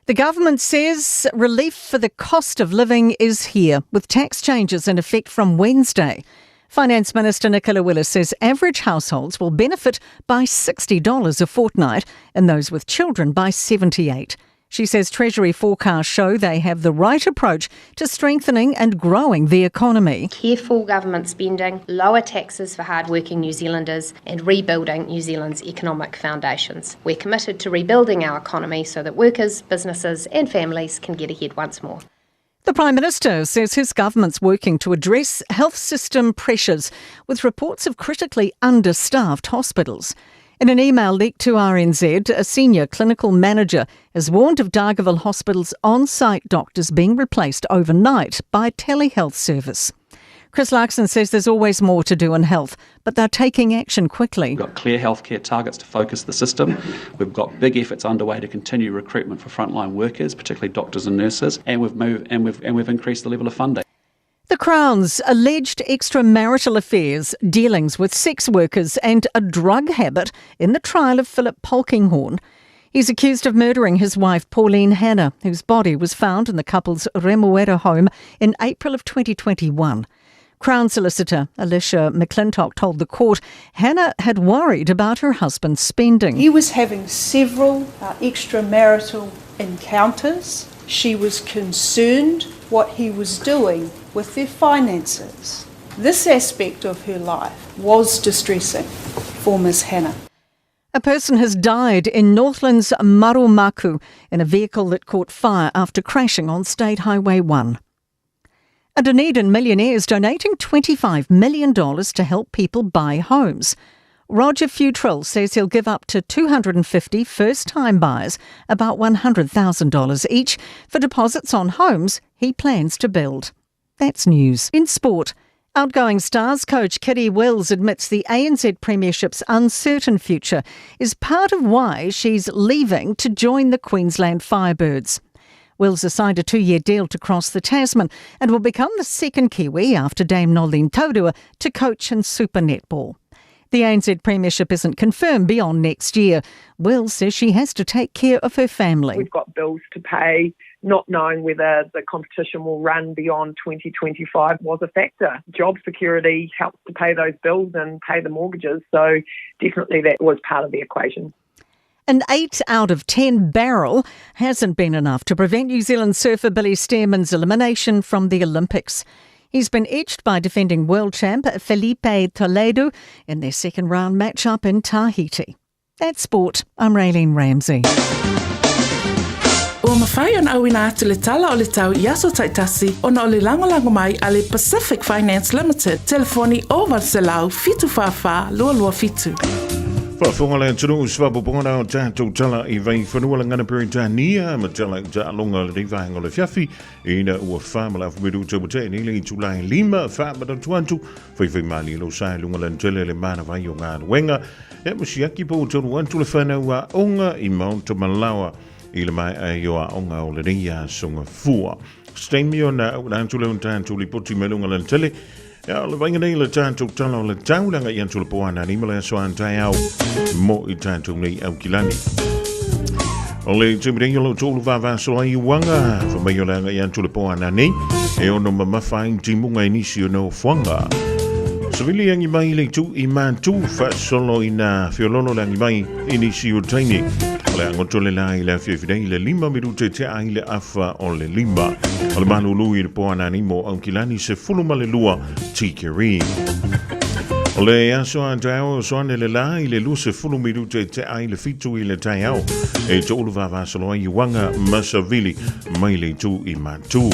the government says relief for the cost of living is here, with tax changes in effect from Wednesday. Finance Minister Nicola Willis says average households will benefit by $60 a fortnight and those with children by $78. She says Treasury forecasts show they have the right approach to strengthening and growing the economy. Careful government spending, lower taxes for hard-working New Zealanders and rebuilding New Zealand's economic foundations. We're committed to rebuilding our economy so that workers, businesses and families can get ahead once more. The Prime Minister says his government's working to address health system pressures with reports of critically understaffed hospitals. In an email leaked to RNZ, a senior clinical manager has warned of Dargaville Hospital's on-site doctors being replaced overnight by telehealth service. Chris Larkson says there's always more to do in health, but they're taking action quickly. We've got clear healthcare targets to focus the system. We've got big efforts underway to continue recruitment for frontline workers, particularly doctors and nurses, and we've increased the level of funding. The Crown's alleged extramarital affairs, dealings with sex workers and a drug habit in the trial of Philip Polkinghorne. He's accused of murdering his wife Pauline Hanna, whose body was found in the couple's Remuera home in April of 2021. Crown Solicitor Alicia McClintock told the court Hanna had worried about her husband's spending. He was having several extramarital encounters. She was concerned what he was doing with their finances. This aspect of her life was distressing for Ms. Hanna. A person has died in Northland's Marumaku in a vehicle that caught fire after crashing on State Highway 1. A Dunedin millionaire is donating $25 million to help people buy homes. Roger Futrell says he'll give up to 250 first-time buyers about $100,000 each for deposits on homes he plans to build. That's news. In sport, outgoing Stars coach Kitty Wills admits the ANZ Premiership's uncertain future is part of why she's leaving to join the Queensland Firebirds. Wills has signed a 2-year deal to cross the Tasman and will become the second Kiwi after Dame Nolene Taurua to coach in Super Netball. The ANZ Premiership isn't confirmed beyond next year. Wills says she has to take care of her family. We've got bills to pay. Not knowing whether the competition will run beyond 2025 was a factor. Job security helps to pay those bills and pay the mortgages, so definitely that was part of the equation. An 8 out of 10 barrel hasn't been enough to prevent New Zealand surfer Billy Stearman's elimination from the Olympics. He's been edged by defending world champ Felipe Toledo in their second round matchup in Tahiti. That's sport. I'm Raylene Ramsey. Ua mawhai ona auina atu le tala o le tau i aso taitasi ona o le lango mai a le Pacific Finance Limited. Telefoni o Valselau fitu whawha lua fitu. Whaafonga le tunu uswapo pongana o tātou tala i vai whanua la ngana Peritania ma tala i ta alonga le rivahenga le fiafi ina ua whamala fumiru tabutai ni le i tulai lima whamata tuantu whai mali lo sai lunga le ntele le mana vai o ngā wenga e musiaki po tonu antu le whanau a onga i Mount Malawa i le mai ai o a onga o le ria songa fua. Stemi o na antu le untantu li poti melunga le ntele ja, le vainga nei le tātou tala o le taulanga i antu le poana ni mele so antai au mo i tātou nei au kilani. O le timidei o lo tolu vava so ai wanga fa mai o langa i antu le poana nei e ono mawhai timunga inisi o no whanga. Savili angi mai le tu i mantu fa solo ina fiololo langi mai inisi o taini. Le angotole la i le fiafidei le lima minute te ai le afa o le lima. O le malulu i le poana ni mo au kilani se fuluma le lua tikiri. O le aso a tau soane le la i le lu se fulu minute te ai le fitu i le tai au. E te ulu vavasalo i wanga masavili mai le tu i mantu.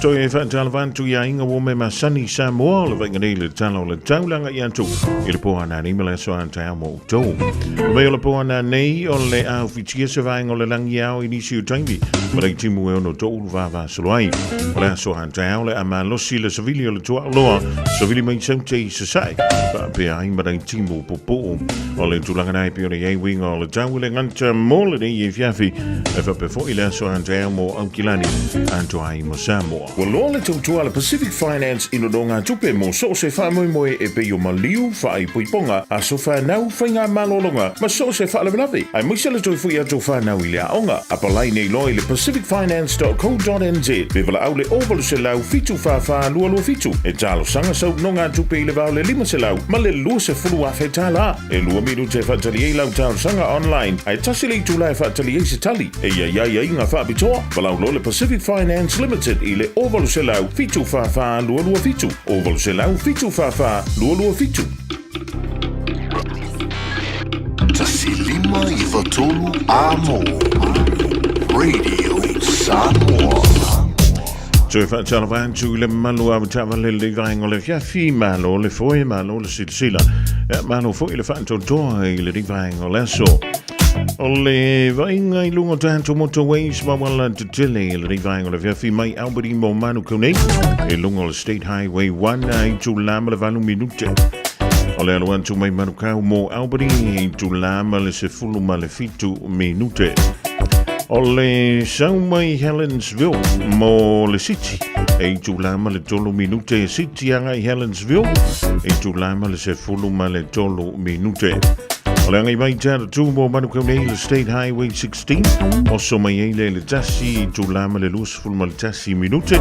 Toi e whaatalavantu ia inga wome masani Samoa le vainganei le tala o le taulanga i antu i le poana ni mele so antai mo tau. Mai o le poana nei o le au fitia se vainga o le langi au inisi o taimi ma rei timu e ono tau vava soloai. O le aso antai au le amalosi le savili o le tua loa savili mai saute i sasai pa pe ai ma rei timu popo o le tulanga nai pe o le iei winga o le tau le nganta mo le nei i fiafi e whape fo i le aso antai au mo au kilani anto ai mo Samoa. Wa loa le tautua le Pacific Finance ino do ngā tupe mo so se whamoe e pe o maliu whaai puiponga a so whanau whainga malolonga ma so se whaalaminawe. Ai moisa le toi fui ato whanau i lea onga. A palai nei loi le pacificfinance.co.nz me wala au le ovalu se lau fitu whawha lua fitu. E talo sanga sau no ngā tupe i le vau le lima se lau ma le lua se fulu a whetala. E lua miru te whatali e lau talo sanga online. Ai tasi le tu lai whatali e se tali. E ia inga whaapitoa. Walau lo le Pacific Finance Limited i le ovalu se lau fitu whawha lua fitu. Ovalu se lau fitu whawha lua fitu. Tasi lima i watolu amo. Radio Samoa. Toi whaatalavantu le malu au tawa le vainga le fiafi malo le foe malo le silsila. Malo foe le whaatotoa i le vainga le so. O le vainga i lunga tātou motorways ma wala te tele i le vainga le fiafi mai Albert mo manu kaunei e lunga le State Highway 1 i tu lama le valu minute. O le aluantu mai manu kau mo Albert i tu lama le se fulu ma le fitu minute. O le sau mai Helensville mo le City e tu lama le tolu minute City anga i Helensville e tu lama le se fulu ma le tolu minute. O le angai mai tāra tū mō manukau nei le State Highway 16 o so mai eile le tasi tu lama le lusful ma le tasi minute.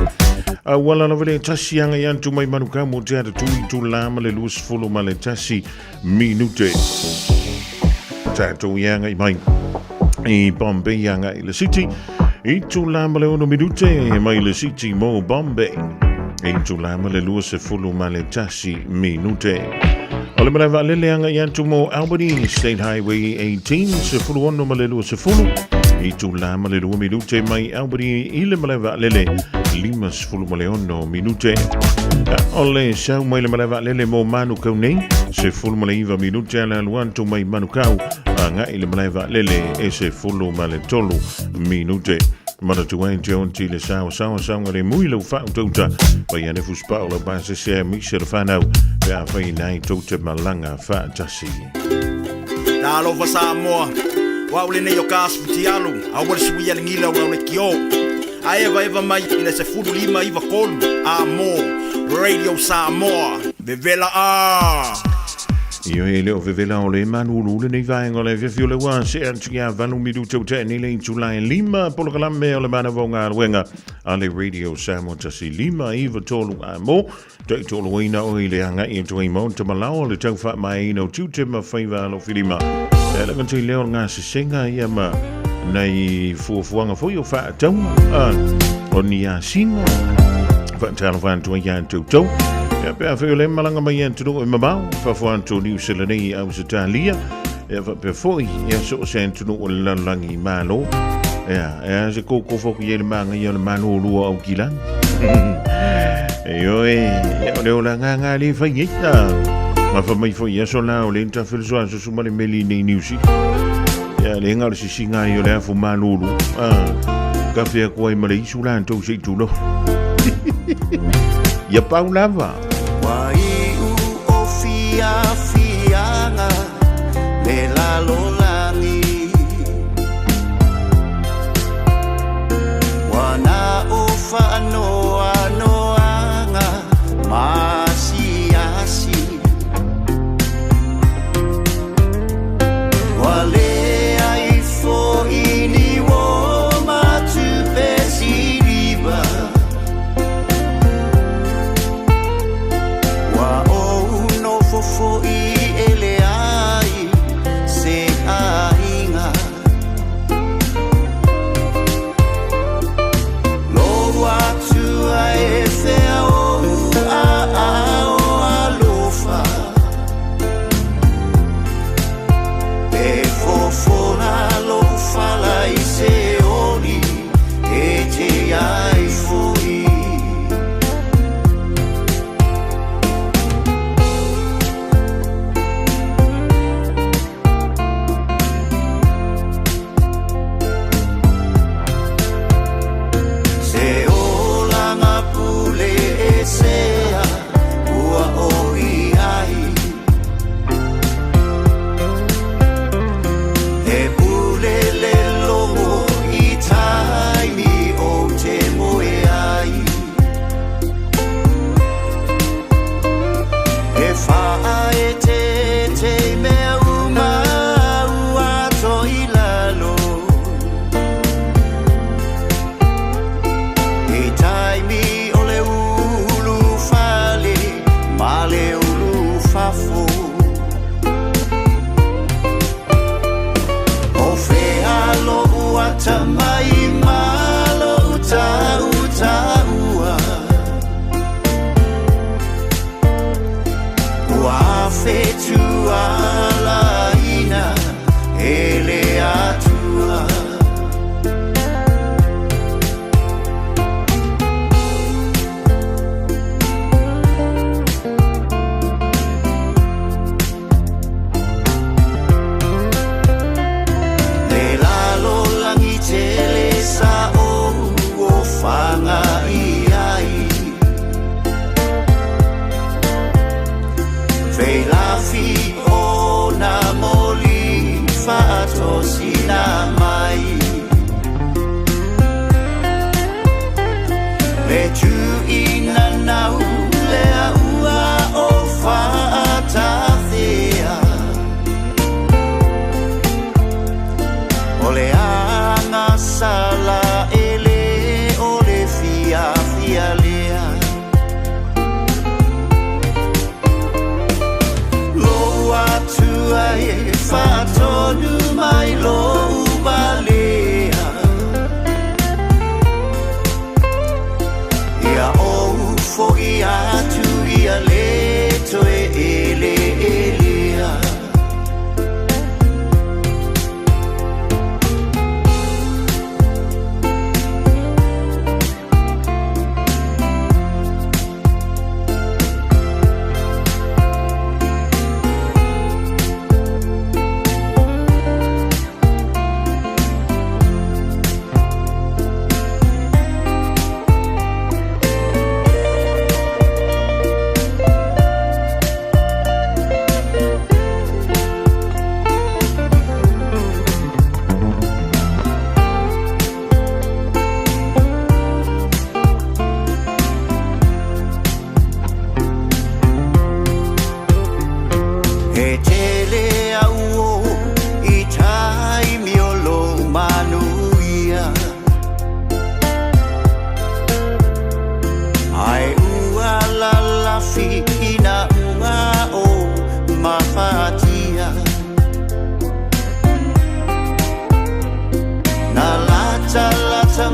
A wala na vele tasi angai antu mai manukau mo tāra tū i tu lama le lusful ma le tasi minute. Tātou i angai mai i Bombay angai le City i tu lama le ono minute mai le City mo Bombay i tu lama le lusful ma le tasi minute. O le malewa lele anga i antu mo Albany State Highway 18 se fulu ono malelu se fulu i tu la malelu minute mai Albany i le malewa lele limas fulu maleono minute. O le sau mai le malewa lele mo manu kau nei se fulu maleiva minute ala luantu mai manu kau anga i le malewa lele e se fulu male tolu minute. Mana tu wain te on tile sao ngare mui lo fa utauta pai ane fuspa o la base se mixe le fanau pe a fai nai tauta malanga fa tasi. Na lo fa Samoa wa ule ne yo kas futialu a wal sui ya ngila wa le kio a eva mai ina se fudu lima iva kolu amo Radio Samoa vevela a Io e leo vevela o le manulu le nei vainga le fiole wa se antia vanu midu te ni le July lima polo kalame o le mana vonga wenga ale Radio Samoa tasi lima iva tolu amo te tolu ina o ile anga i to imo te malao le tau fa mai no tute ma faiva lo filima e la kanti leo nga se senga ia ma nei fuanga foi o fa tau o ni a singa Whaatalawan tua ian tau. Ia pia whio le malanga mai ian tunu i mamau. Whafuan tu New Zealand i au Australia. Ia whapea foi. Ia so se tunu o le lalangi malo. Ia se koko foku i le manga i le malo lua au kilang. Ia le o la nganga le whaingita. Ma whamai foi ia so lao le nta whilsoa so sumare meli nei niusi. Ia le ngā le sisinga i o le afu malo lu. Ka whea kua i mare isu lan tau se tulo. Ia pau lava. Wai u o fia fianga me lalo langi. Wana o whanoa noanga masiasi. Wale ai fo ini wo matu pesi riba. Fo I ele ai se ainga lo watu ai se o o alofa e fo na lo fala I se oni e te ai foi.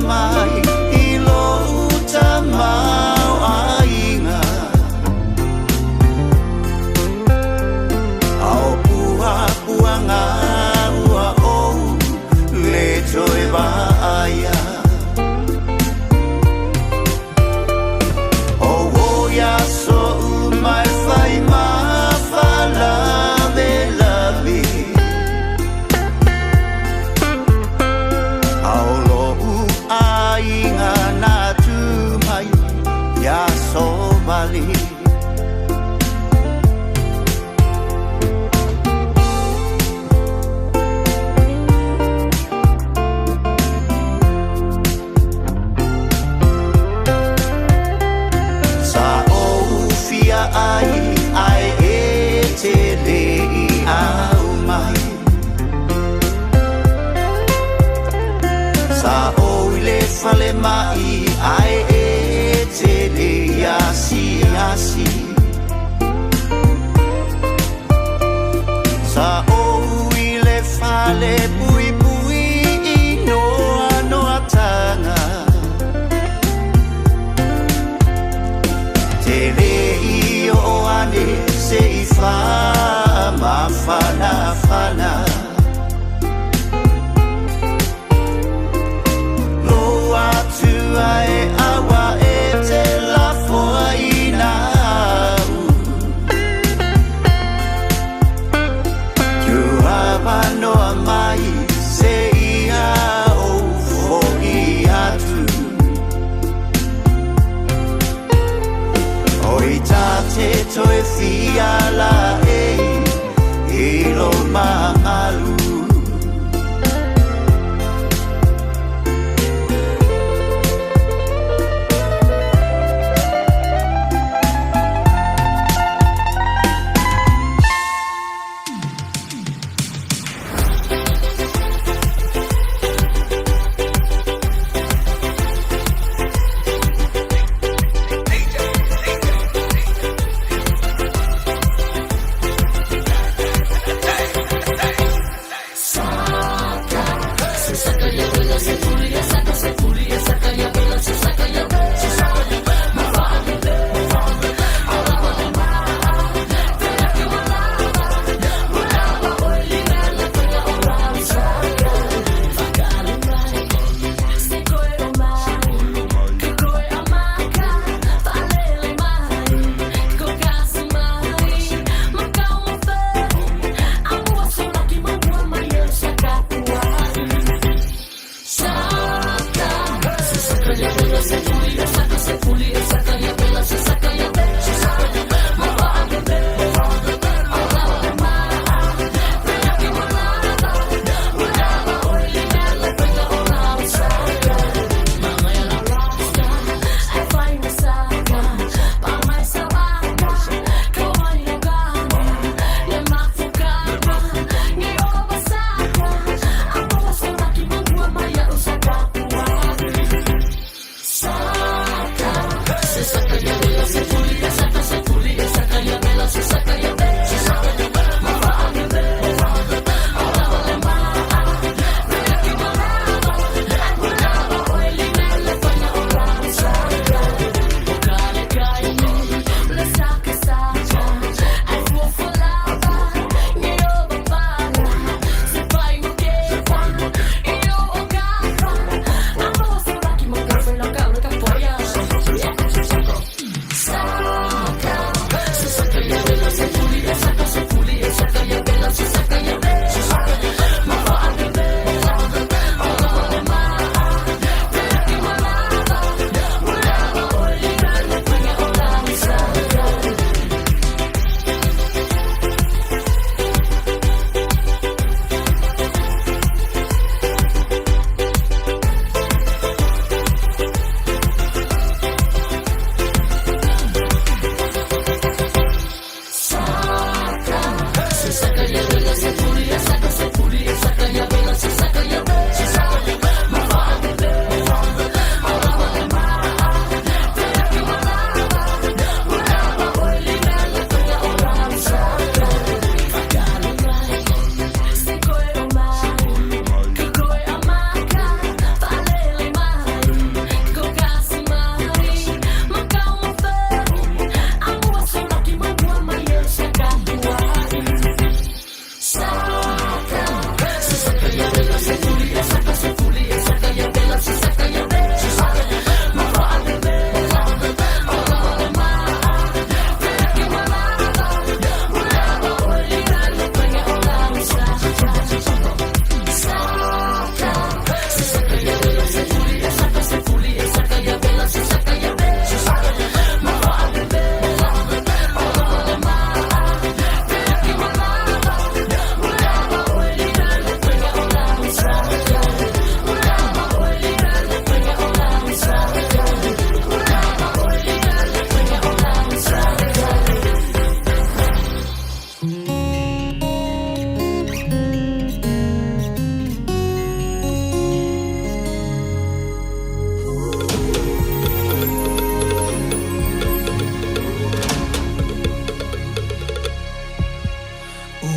Mai ilo utamau ani Sa o fia ai e te lei au mai Sa o ile fale mai ai e te lei asi Sa o ile fale pui noa tanga Te lei o ane se I fa ma fana Loa tu ai awa e te la foa ina Tu abanoa mai se ia o fo'i atu Oi ta te toe fia la e lo maalu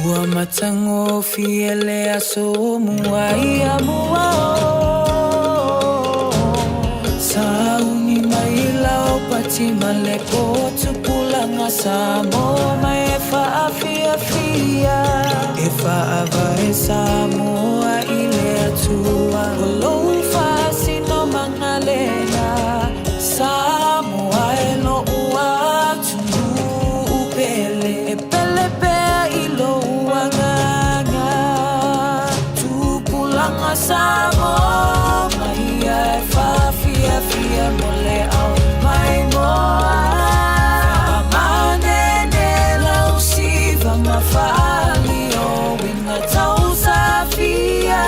Ua matango fiele aso muai amua o Sauni maila o pati malepo tupulanga samo mai efa afia fia Efa ava e samoa ile atua Olo fasi no mangalena Samoa e no ua tunu upele E pele pea ilo uanganga Tupulanga samo Maia e fa fia fia mole au mai moa Amanene lau siva mafali o winga tau safia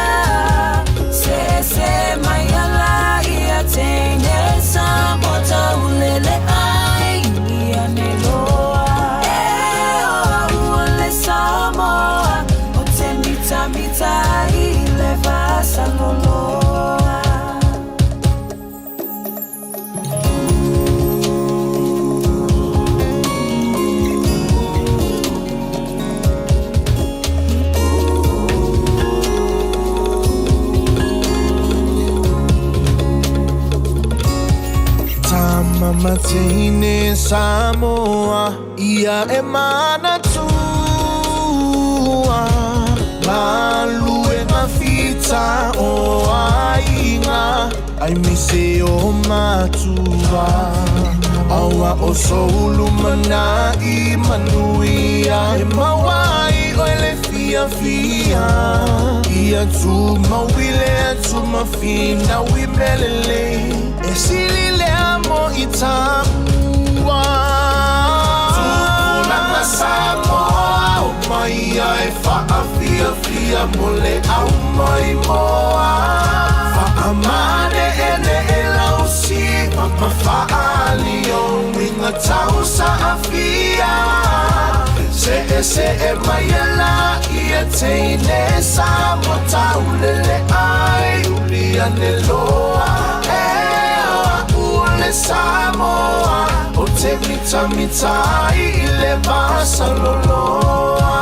Se maia la ia tene samo tau lele ai ia neloa Uole Samoa o te mita mita I le vasa loloa Mama Tine Samoa Ia e mana tua Malu e mafita o ainga Ai mise o matua Aua o soulu mana I manuia E mawai o ele fia fia Ia tu mawile tu mafina wi melele E sili le amo I tamua Tupulanga Samoa O maia e faa fia fia mole au mai moa Faa mane ene e lausi Mama faa lio winga tau sa afia Se e maia la ia teine Samoa tau lele ai ulia ne loa Samoa o te mita mita I le vasa loloa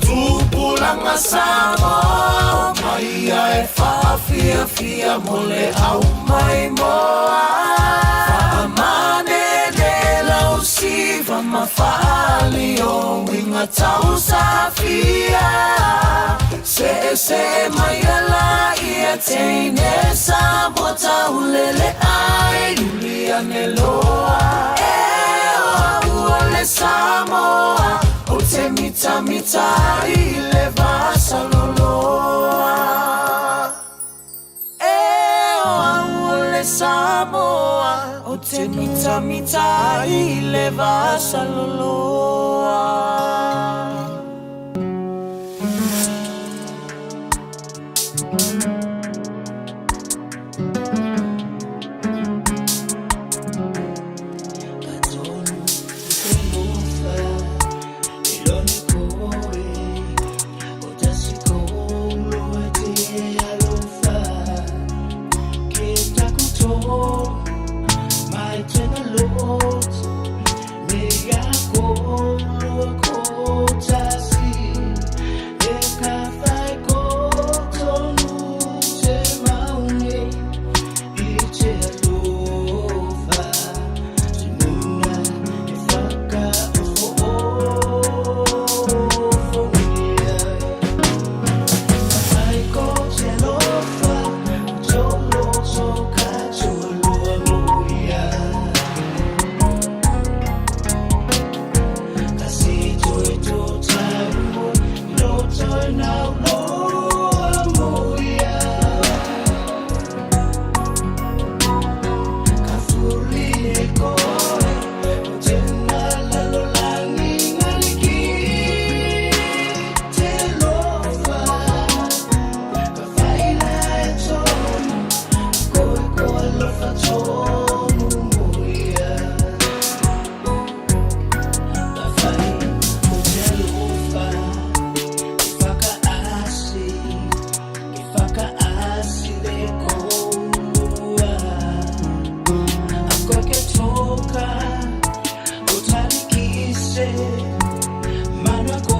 Tupulanga Samoa Maia e faa fia fia mole au mai moa Faa manene lau siva mafali o winga tau safia Se maia la ia teine Samoa tau lele ai ulia ne loa Uole Samoa o te mita mita I le vasa loloa Uole Samoa o te mita mita I le vasa loloa Mana ko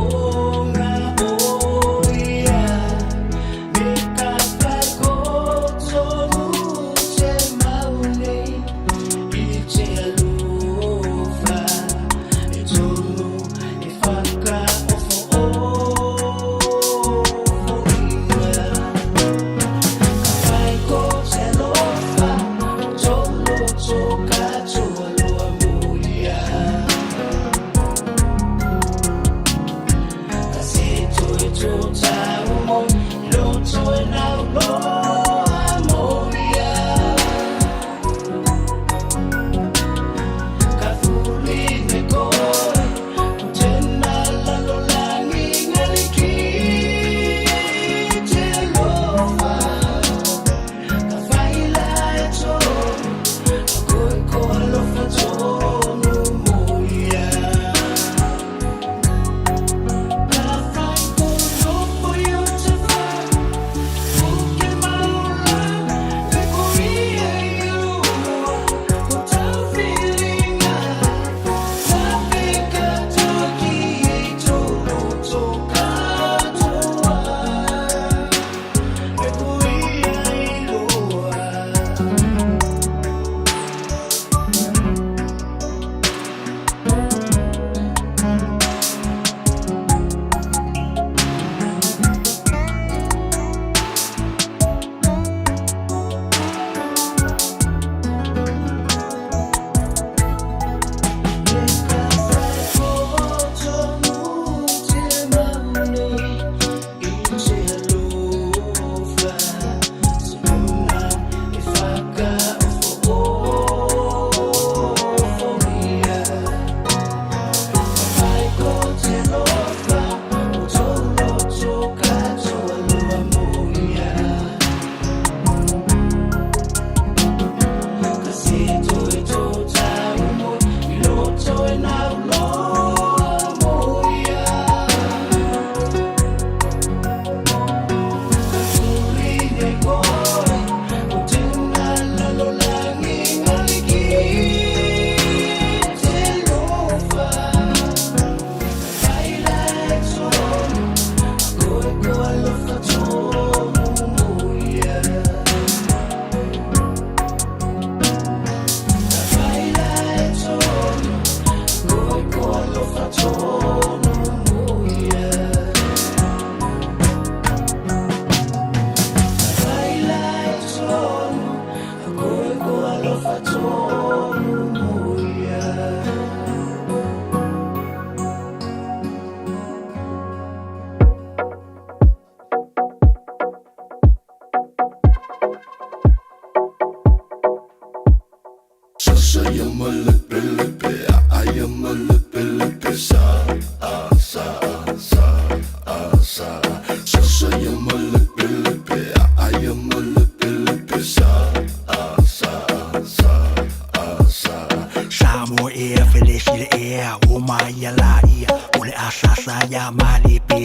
ea felesi le ea o mai ala ia o le asasa ia ma lepe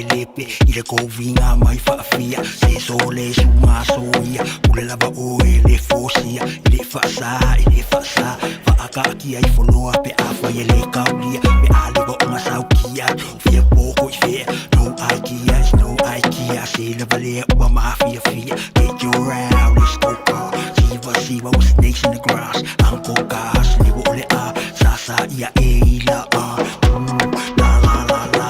i le kovinga mai whaafia se so le sunga soia o le lava o e le fosia i le whaasa whaaka ki ai wholoa pe awha i le kaulia me alewa o nga sau kia fia poko i fea no IKEA is no IKEA se le valea ua mafia fia get you around let's go car Siva was snakes in the grass Anko gas liwa ole a sasa ia e ila la la la la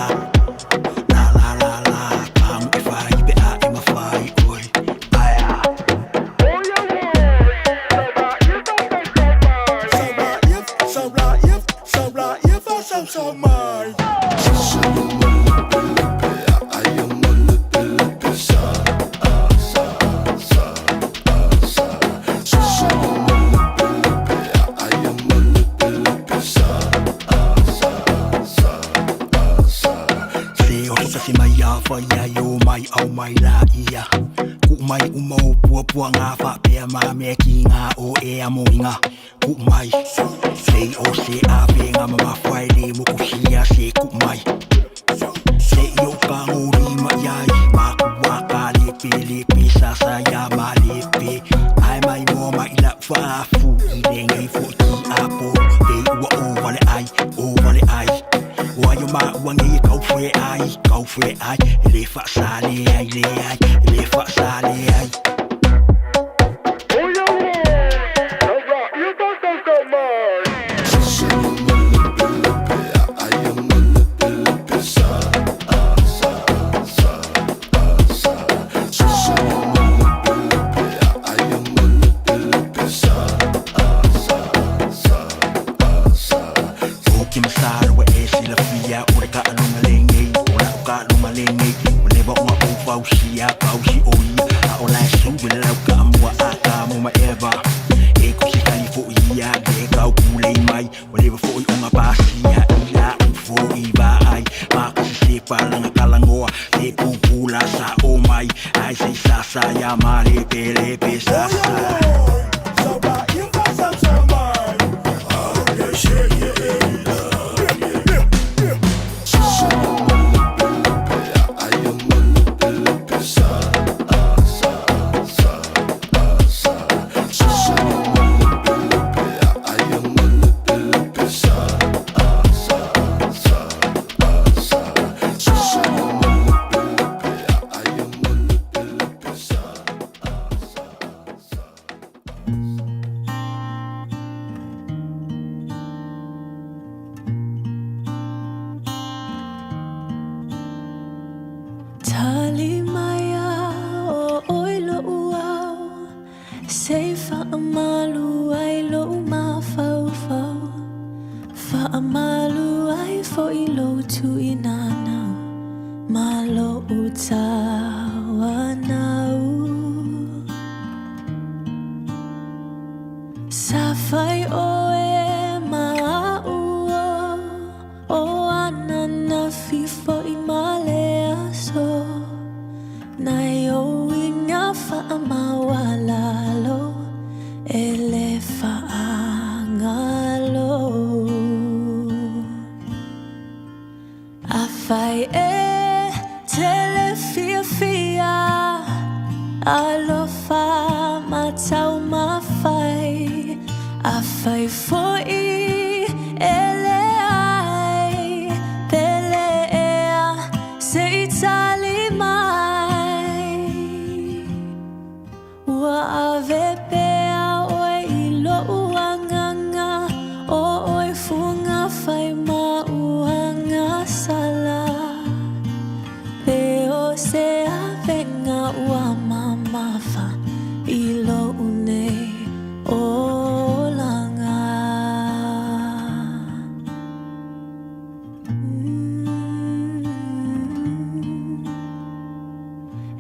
la la la la kamu e fai be a e mawhai oi aya so mai au mai la ia ku mai umau pua ngā whapea mā mea ki ngā o e amoinga ku mai sei o se a venga mama whai le moku sia se ku mai sei o ka ngori ma iai ma ku waka lepe sasa ya ma lepe ai mai mo mai la whafu i le ngai fo ki apo pe ua o vale ai wa yo ma wangi kau fue ai le fa sale ai le fa sale ai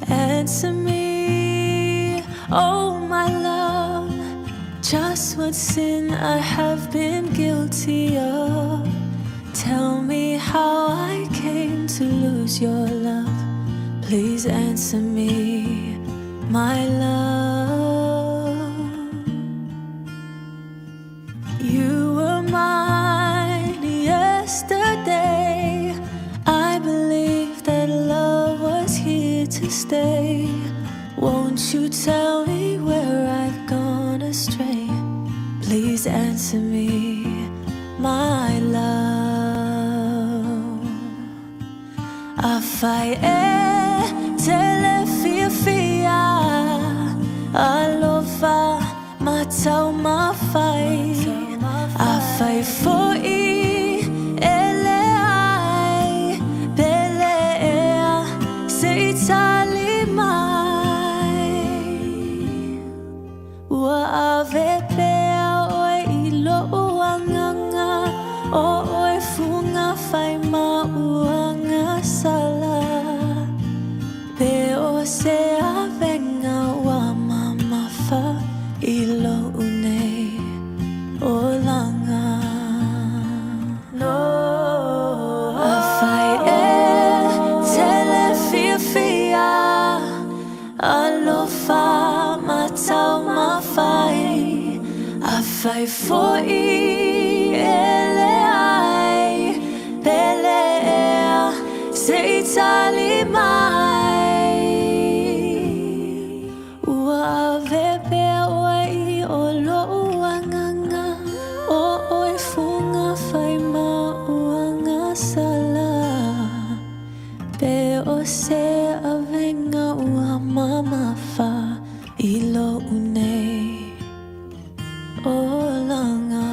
Answer me, oh my love, just what sin I have been guilty of. Tell me how I came to lose your love. Please answer me, my love. You were mine Won't you tell me where I've gone astray? Please answer me, my love. Afai telefia alofa matau mafai. Afai foi ele ai pelea se itali mai. Wa ave pea oi ilo uanganga o oi funga fai ma uanga sala. Peo se avenga wa mama fa ilo unei olanga. No afai telefia alofa matau mafai. Afai foi ele ai pelea se itali mai. Ua vepe oi o lo uanganga o oi funga fai ma uanga sala. Pe o se avenga ua mama fa ilo unei olanga.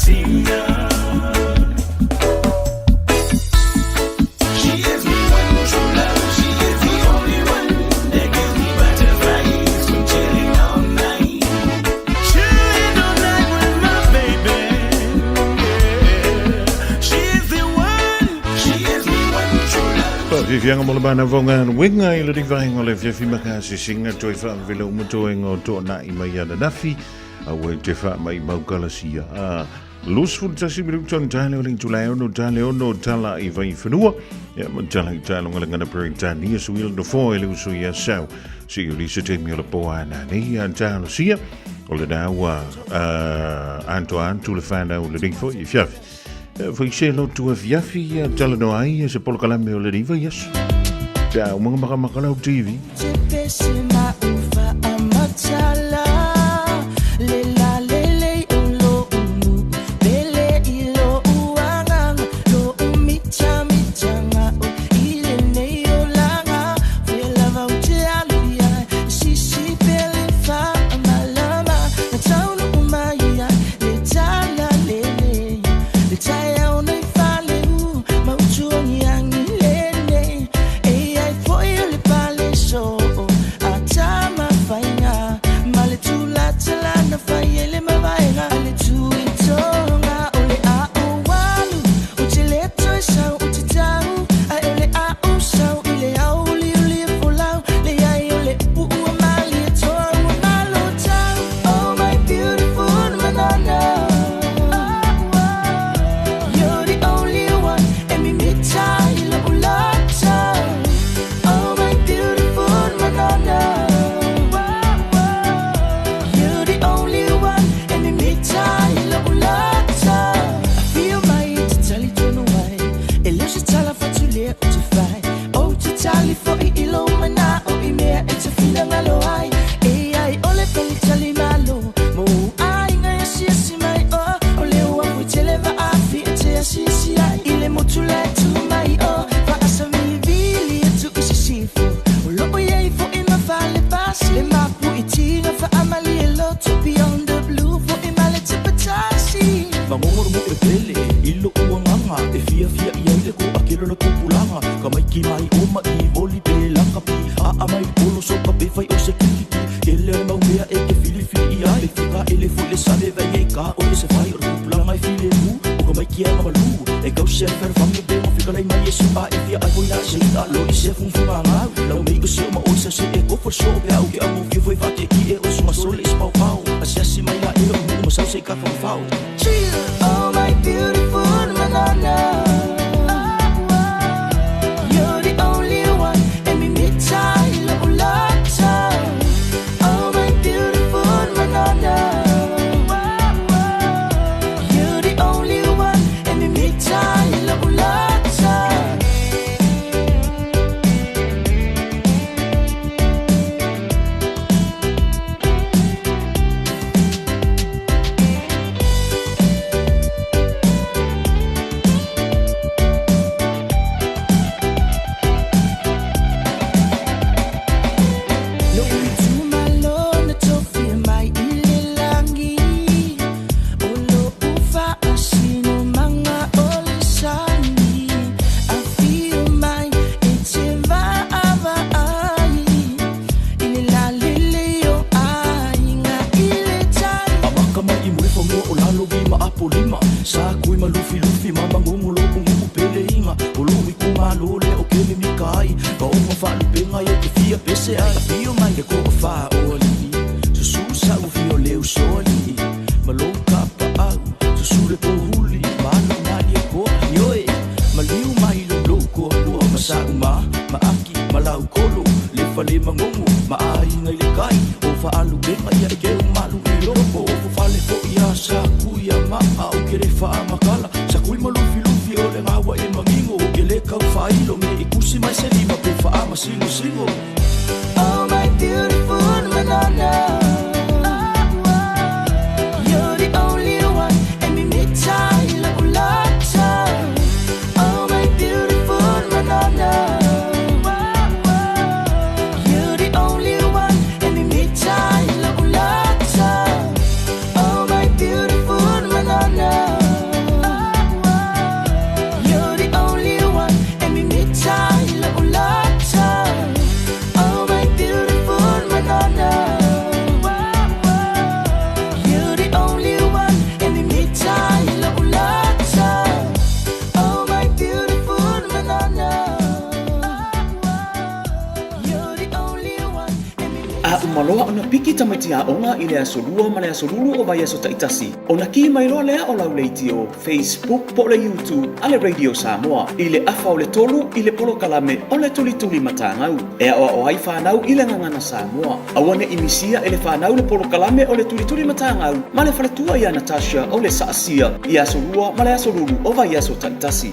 Singa Vivianga mo bana vonga winga ile di vainga le fi makasi singa toi fa velo mo toi ngo to na I mai ana nafi a we te fa mai maukalasia a lus fu tasi mi ton tale o ling tulai no tala I vai fenua ya mo tala I tala ngala ngana per tani so wil no fo ile so ya sao si li se te mi le po ana ni an tala sia o le dawa Antoine tu le fa na o le ding fo if foi selo tu viafi tala no ai se polo kala me o le riva yes ja mga makala TV ona piki tamatia onga i le asolua ma le asolulu o vai aso taitasi. Ona ki mai loa lea o lau leiti o Facebook po le YouTube a le Radio Samoa. I le afa o le tolu i le polo kalame o le tuli matangau. Ea o ai whanau i le ngangana Samoa. Awane imisia e le whanau le polo kalame o le tuli matangau. Ma le whaletua i a Natasha o le saasia i asolua ma le asolulu o vai aso taitasi.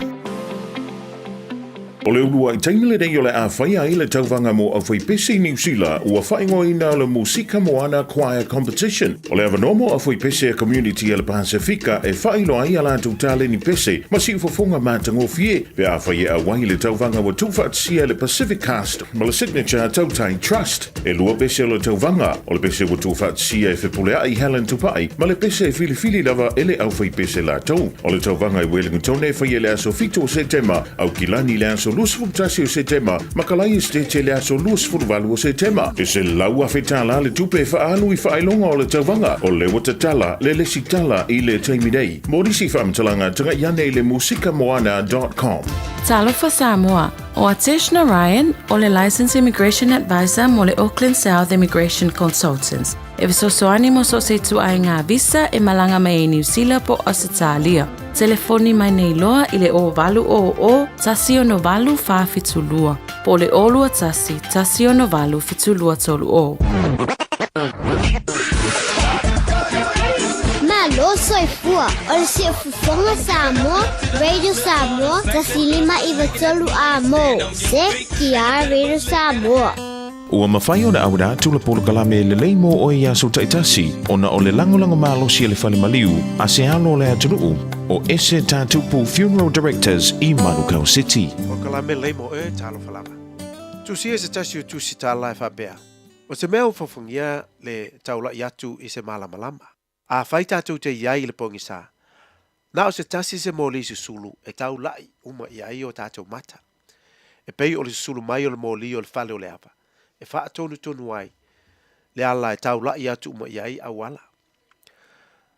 O le ulua i taimile nei o le a whaia i le tauvanga mo a whai pese New Zealand ua whaingo ina le Musika Moana Choir Competition. O le avanomo a whai pese a community e le Pasifika e whailo ai ala tu tale ni pese ma si ufafonga mātango fie. Pe a whaia a wai le tauvanga wa tuwhaatsia le Pacific Cast ma le Signature Tautai Trust. E lua pese o le tauvanga. O le pese wa tuwhaatsia e whipulea i Helen Tupai ma le pese e filifili lava ele au whai pese la tau. O le tauvanga i Wellington e whaia le aso fito o Setema au kilani le aso Lusful tasi o Setema, makalai stete le aso Lusful valu o Setema. E se lau a fetala le tupe whaalu i whailonga o le tauvanga, o le watatala, le lesitala i le taimidei. Morisi whamtalanga tanga iane le musikamoana.com. Talofa Samoa, o Ateshna Ryan, o le Licensed Immigration Advisor mo le Auckland South Immigration Consultants. E visosoani mo so se tu ai ngā visa e malanga mai e New Zealand po Australia. Telefoni mai nei loa i le o valu o tasi o no valu wha fitulua. Po le olua tasi o no valu fitulua tolu o. Malo soifua, o le si fufonga Samoa, Radio Samoa, tasi 5 a mo. Se ki a Radio Samoa. Ua mawhai o na awada tula polo kalame le leimo o ia so taitasi, ona o le langolango malo si le whale maliu, a se alo le atunuu, o ese tātupu Funeral Directors i Manukau City. O kalame leimo e talo falama. Tusi e se tasi o tusi tala e whabea. O se mea ufafungia le taula iatu i se malamalama. A whai tātou te iai le pongi sā. Na o se tasi se mōli se sulu e tau lai uma iai o tātou mata. E pei o le sulu mai o le mōli o le whale o le awa. E wha tonu ai, le ala e tau lai atu uma iai au ala.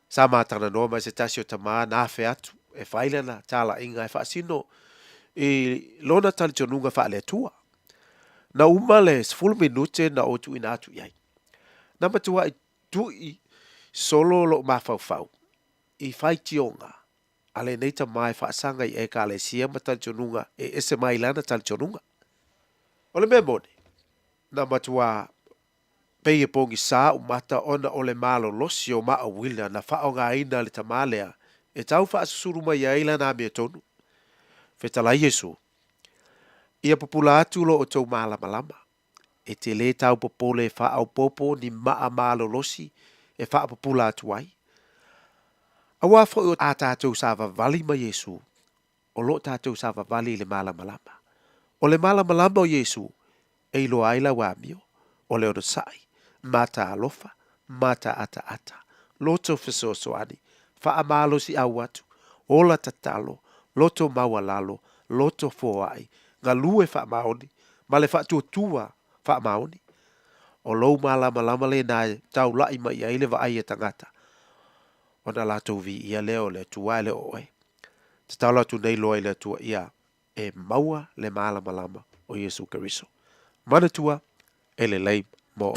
Sa mātana noa mai se tasi o tamā nā whe atu, e whailana tāla inga e wha sino, e lona tali tonunga wha le tua. Na uma le 10 minute na otu ina atu iai. Na matua i tui solo lo mawhau, i whai tionga, ale neita mai wha sanga i e ka le siama tali tonunga, e ese mai lana tali tonunga. Ole me mone. Na matua pei e pongi sā umata ona o le malo losi o maa wila na whao ngā ina le tamalea e tau wha asusuru mai aila nā mea tonu. Whetala Yesu, ia popula atu lo o tau malama. E te le tau popole e wha au popo ni maa malo losi e wha popula atu ai. Awa wha o a tātou sā vavali ma Yesu, o lo tātou sā vavali le malama. O le malama o Yesu, e ilo aila wa mio, o leo no sai, mata alofa, mata ata, loto fesosoani, wha amalo si au atu, ola tatalo, loto mawalalo, loto foai, ngā lue wha maoni, ma le wha tuatua wha maoni. O lou malama le nai, tau lai ma ia ile wa ai e tangata. O na lato vi ia leo le tua le oe. Te tau latu nei loa le tua ia, e maua le malama o Yesu Keriso. Manatua, ele lei mo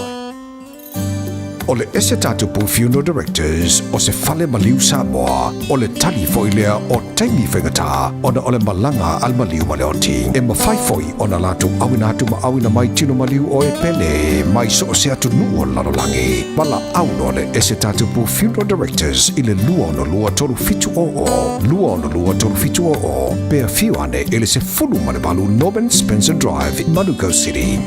O le ese tātupu Funeral Directors o se whale maliu Samoa o le tali foilea o taimi whengatā o na o le malanga al maliu ma le oti. E mawhaifoi o na lātou awina atu ma awina mai tino maliu o e pele mai so o se atu nuo lalolangi. Wala auno le ese tātupu Funeral Directors i le lua o lua tolu fitu o. Lua o lua tolu fitu o. Pea fiu ane ele se fulu ma le balu Norman Spencer Drive, Manukau City.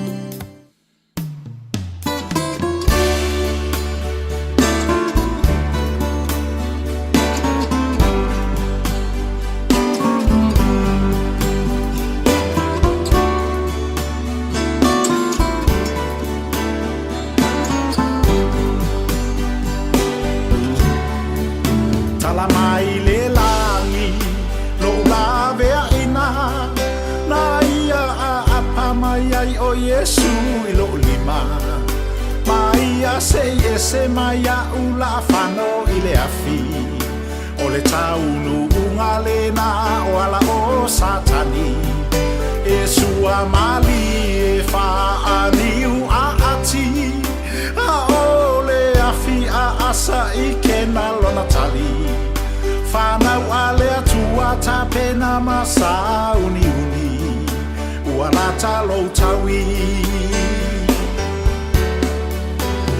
Se maya ula fano ile afi o le taunu unga lena o ala o satani e sua mali e fa aniu a ati a pena lona tali Whanau a le atua ta pena masa uni uni Ua la talo tawi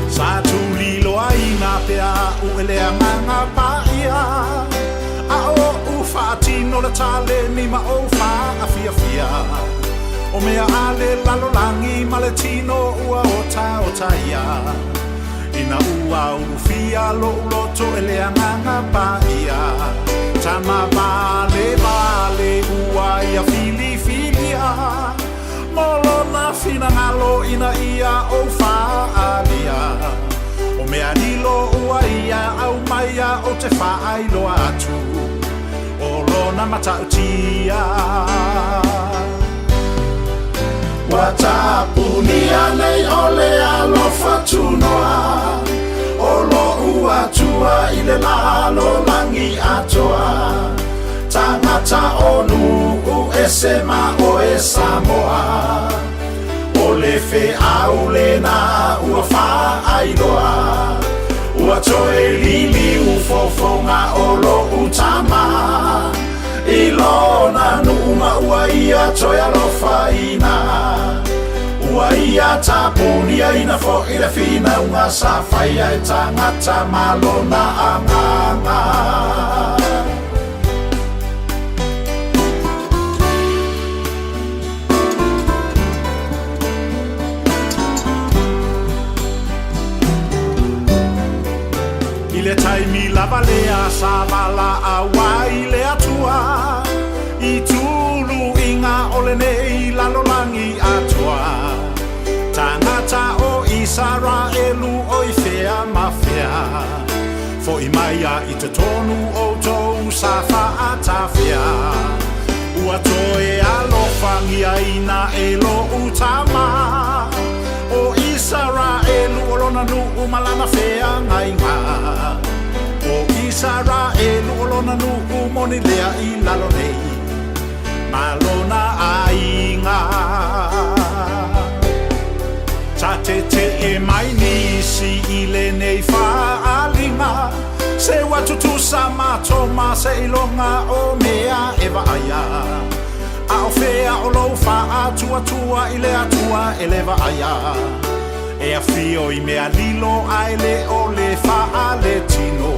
Sa tuli loa ina pea uele anganga paia A o ufatino le tale ni ma o fa a fia fia O mea ale lalo langi maletino ua o taia Ina ua urufia lo uloto ele anganga paia Tama vale vale ua ia fili filia Molo na fina ngalo ina ia o fa alia O mea nilo ua ia au maia o te fa ailo atu O lona matautia Watapunia nei ole alofa tunoa Olo ua tua ile lalo langi atoa Tangata onu u esema o e Samoa Ole fe aulena ua fa ailoa Ua toe lili ufofonga olo utama Ilona numa ua ia toi alofa ina Ua ia tapunia ina fo ina fina unga sa faia e tangata malona anganga Ile taimi lava lea sa vala awa ile atua I tulu inga ole nei lalolangi atua Tangata o Israelu o I fea mafia Fo I maia I te tonu o tou sa faatafia Ua toe alofangia ina elo utama O Israelu o lona nu umalana fea ngainga O Israelu o lona nu umoni lea I lalo nei Malona ainga Ta te e mai nisi I le nei whaalinga Se watutu sa matoma se ilonga o mea ewa aya A o fea o lo whaatua tua I le atua e lewa aya E a fio I mea lilo ai le o le whaale tino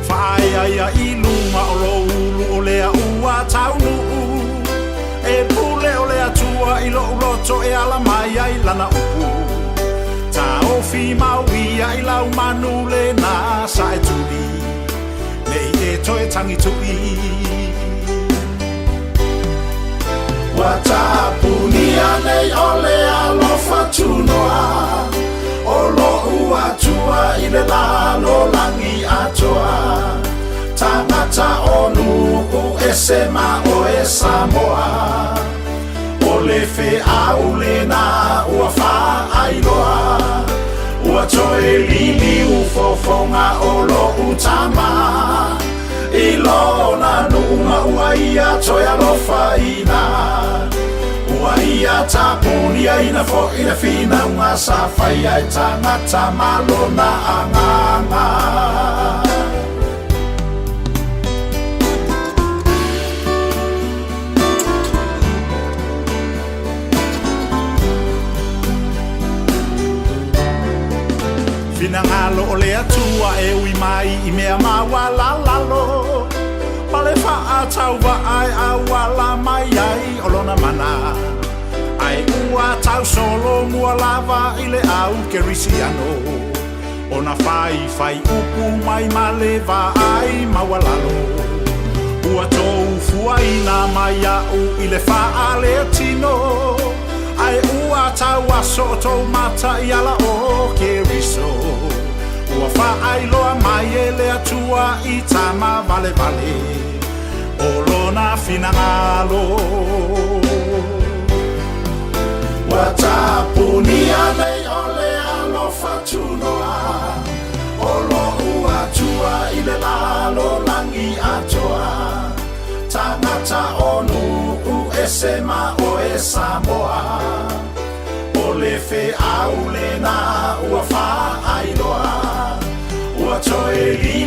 Whaia ia I lunga o lo ulu o lea ua taunu E pule o lea tua I lo uloto e ala mai ai lana upu Ta ofi mauia I lau manu le na sa e tuli Nei e toe tangi tui Watapunia nei ole alofa tunoa Olo ua tua I le lalo langi atoa Tangata onu u esema o e Samoa Ole fe aulena ua fa ailoa Ua toe lili ufofonga olo utama Ilona numa ua ia toi alofa ina Ua ia tapunia ina fo ina fina unga sa faia e tangata malona anganga Finangalo o lea tua e ui mai I mea mawa la lalo Pale faa tau wa ai a wala mai ai o lona mana Ai ua tau solo mua lava I le au ke risiano Ona fai upu mai maleva ai mawalalo Ua tou fuaina mai au I le faa le tino Ai ua tau aso o tou mata I ala o ke riso Ua whaailoa mai e le atua I tama vale vale O lona finangalo Watapunia nei ole alofa tunoa O lo ua tua I le lalo langi atoa Tangata onu u esema o e Samoa Ole fe aulena ua whaailoa Ua toe li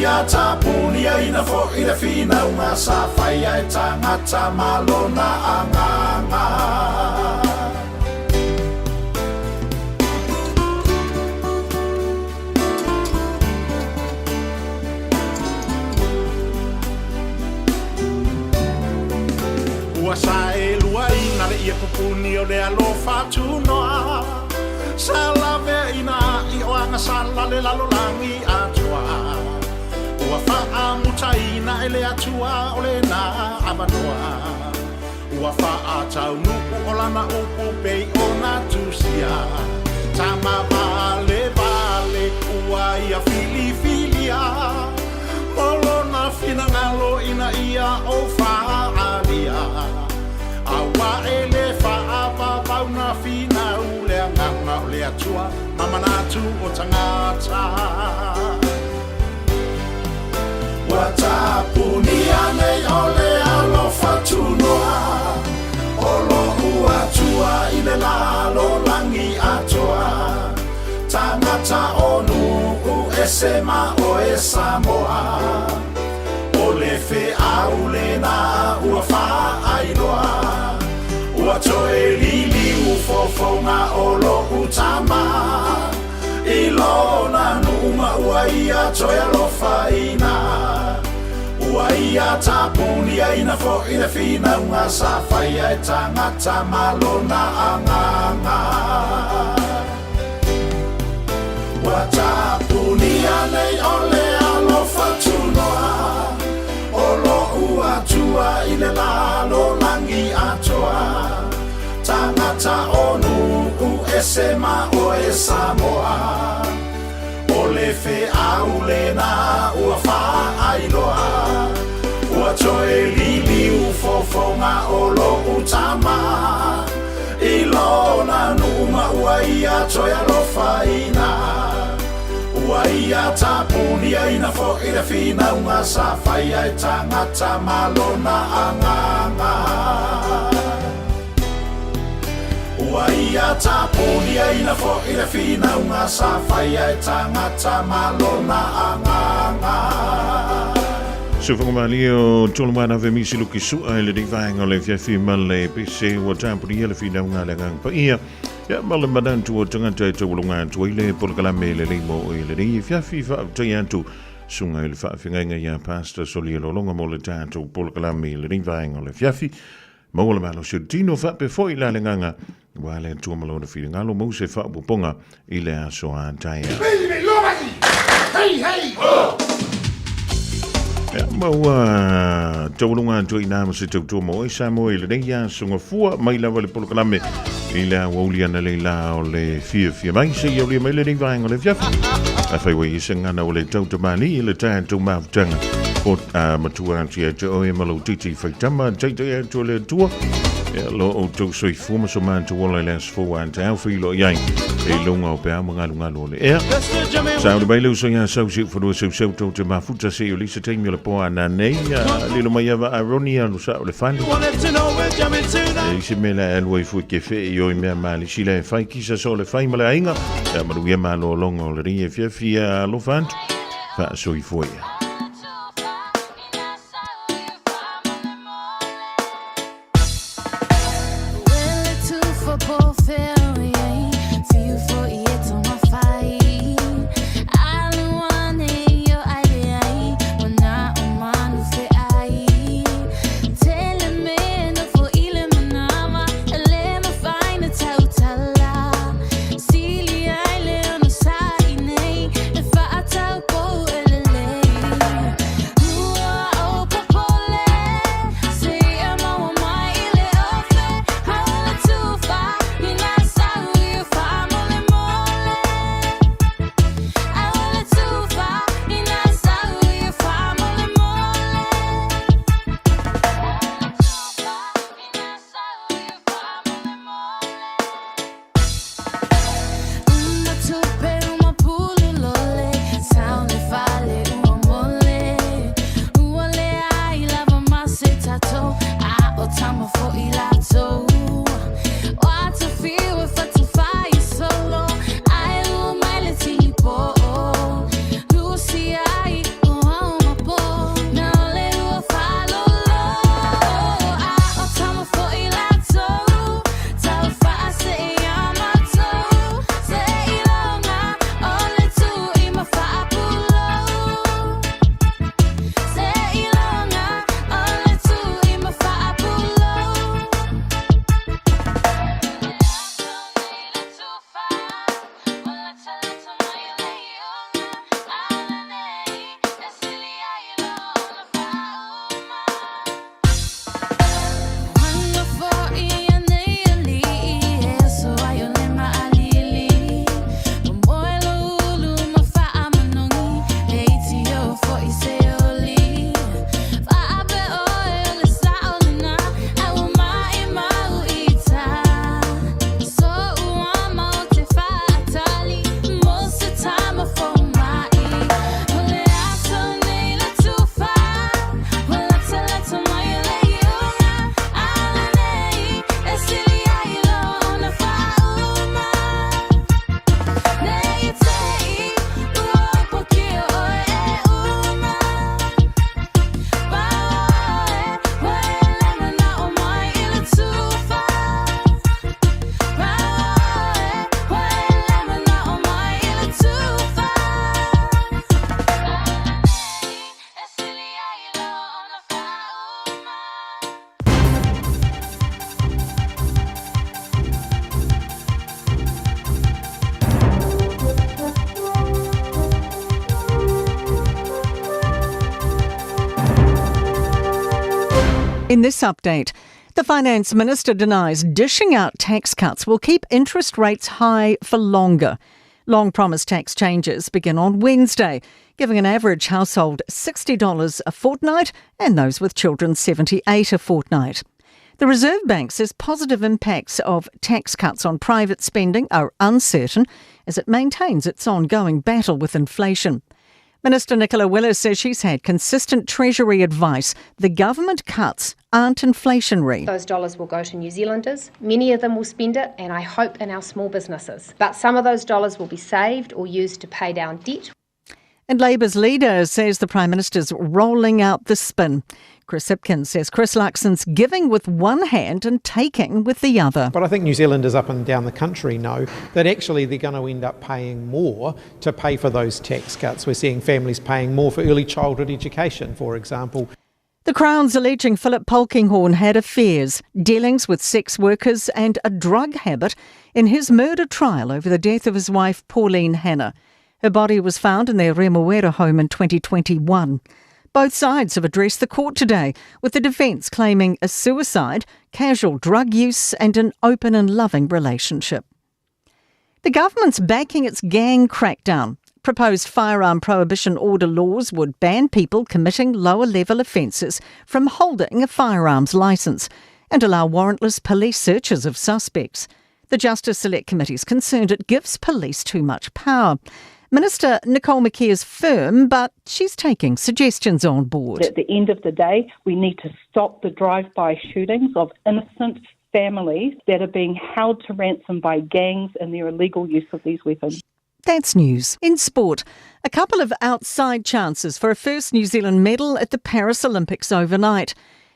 ia tapuni ina fo ina fina unga sa fai ai tangata malona anganga. Ua sa e lua ina le ia pupuni o le alofa tunoa. Sa lave ina i oanga sa lale lalolangi atua. Ua faa mutaina ele atua o le na amanoa. Ua faa tau nuku o lana upu pei o na tusia. Tama vale vale ua ia fili filia. Molo na fina ngalo ina ia o faa alia. Awa ele faa papau na fina ule nganga ule atua. Mama natu o tangata. Watapunia nei ole alofa tunoa. Olo uatua ile lalo langi atoa. Tangata onu u esema o esamoa. Ole fe aule na ua faa ailoa. Ua toe lili ufofonga olo utama. Ilona numa ua ia toe alofa ina. Ua ia tapunia ina fo ina fina unga sa fai ai tangata malona anganga. Ua tapunia nei ole alofa tunoa. Olo uatua ile lalo langi atoa. Tangata onu u esema o esamoa. Ole fe aule na ua faa ailoa. Ua toe lili ufofonga olo utama. Ilona numa ua ia toe alofa ina. Ua ia tapunia ina fo ina fina unga sa fai ai tangata malona anganga. Ua ia tapunia ina fo ina fina unga sa fai ai tangata malona anganga. Sufanga malio tolmana ve misi luki su ai le vainga le fiafi male pise wa tapunia le fina unga le ngang pa ia. Ya malam badan tu tangata tu ulunga tu ile polkala mele le mo ile ni fiafi fa tayantu sunga ile fa finga ya pastor solielo longa mo le tatu polkala mele le vainga le fiafi. Maula malo sudino fa pe foi la lenganga wale tu malo de feeling alo mo se fa buponga ile aso antaya hey hey ya maua tolunga tu ina mo se tu mo isa mo ile de ya sunga fua mai la vale por kalame ile woli ana le la o le fia mai se yo le mai le va ngole fia fa we isenga na ole tau tamani ile ta tu ma tanga pot matua tia te o e malo titi faitama taita tu le tua lo o tu soi fuma so man tu wala les fo an ta fi lo yang e longa o pe anga lunga lo le sa o bailo so ya so si fo so to te mafuta se o lisa te mi le po ana nei le lo mai va aronia lo sa le fan e si me la el wo fu ke fe yo me mali si le fai ki sa so le fai mala inga ma lu ma lo longa le ri fia lo fan fa so i fo ya In this update, the Finance Minister denies dishing out tax cuts will keep interest rates high for longer. Long-promised tax changes begin on Wednesday, giving an average household $60 a fortnight and those with children $78 a fortnight. The Reserve Bank says positive impacts of tax cuts on private spending are uncertain as it maintains its ongoing battle with inflation. Minister Nicola Willis says she's had consistent Treasury advice. The government cuts aren't inflationary. Those dollars will go to New Zealanders. Many of them will spend it, and I hope in our small businesses. But some of those dollars will be saved or used to pay down debt. And Labour's leader says the Prime Minister's rolling out the spin. Chris Hipkins says Chris Luxon's giving with one hand and taking with the other. But I think New Zealanders up and down the country know that actually they're going to end up paying more to pay for those tax cuts. We're seeing families paying more for early childhood education, for example. The Crown's alleging Philip Polkinghorne had affairs, dealings with sex workers and a drug habit in his murder trial over the death of his wife Pauline Hanna. Her body was found in their Remuera home in 2021. Both sides have addressed the court today, with the defence claiming a suicide, casual drug use and an open and loving relationship. The government's backing its gang crackdown. Proposed firearm prohibition order laws would ban people committing lower-level offences from holding a firearms licence and allow warrantless police searches of suspects. The Justice Select Committee is concerned it gives police too much power. Minister Nicole McKay is firm, but she's taking suggestions on board. At the end of the day, we need to stop the drive-by shootings of innocent families that are being held to ransom by gangs and their illegal use of these weapons. That's news. In sport, a couple of outside chances for a first New Zealand medal at the Paris Olympics overnight.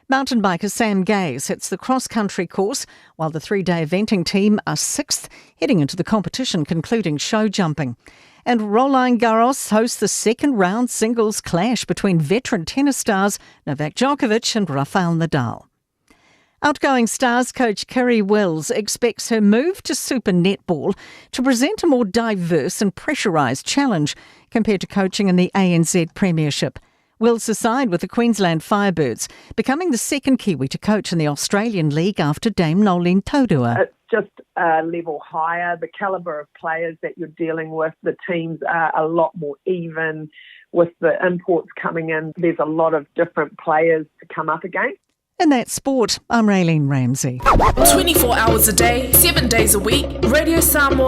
Mountain biker Sam Gaze hits the cross-country course, while the three-day eventing team are sixth, heading into the competition concluding show jumping. And Roland Garros hosts the second-round singles clash between veteran tennis stars Novak Djokovic and Rafael Nadal. Outgoing Stars coach Kerry Wills expects her move to Super Netball to present a more diverse and pressurised challenge compared to coaching in the ANZ Premiership. Wills is side with the Queensland Firebirds, becoming the second Kiwi to coach in the Australian League after Dame Nolene Taurua. It's just a level higher. The calibre of players that you're dealing with, the teams are a lot more even. With the imports coming in, there's a lot of different players to come up against. And that's sport. I'm Raylene Ramsey. 24 hours a day, 7 days a week, Radio Samoa.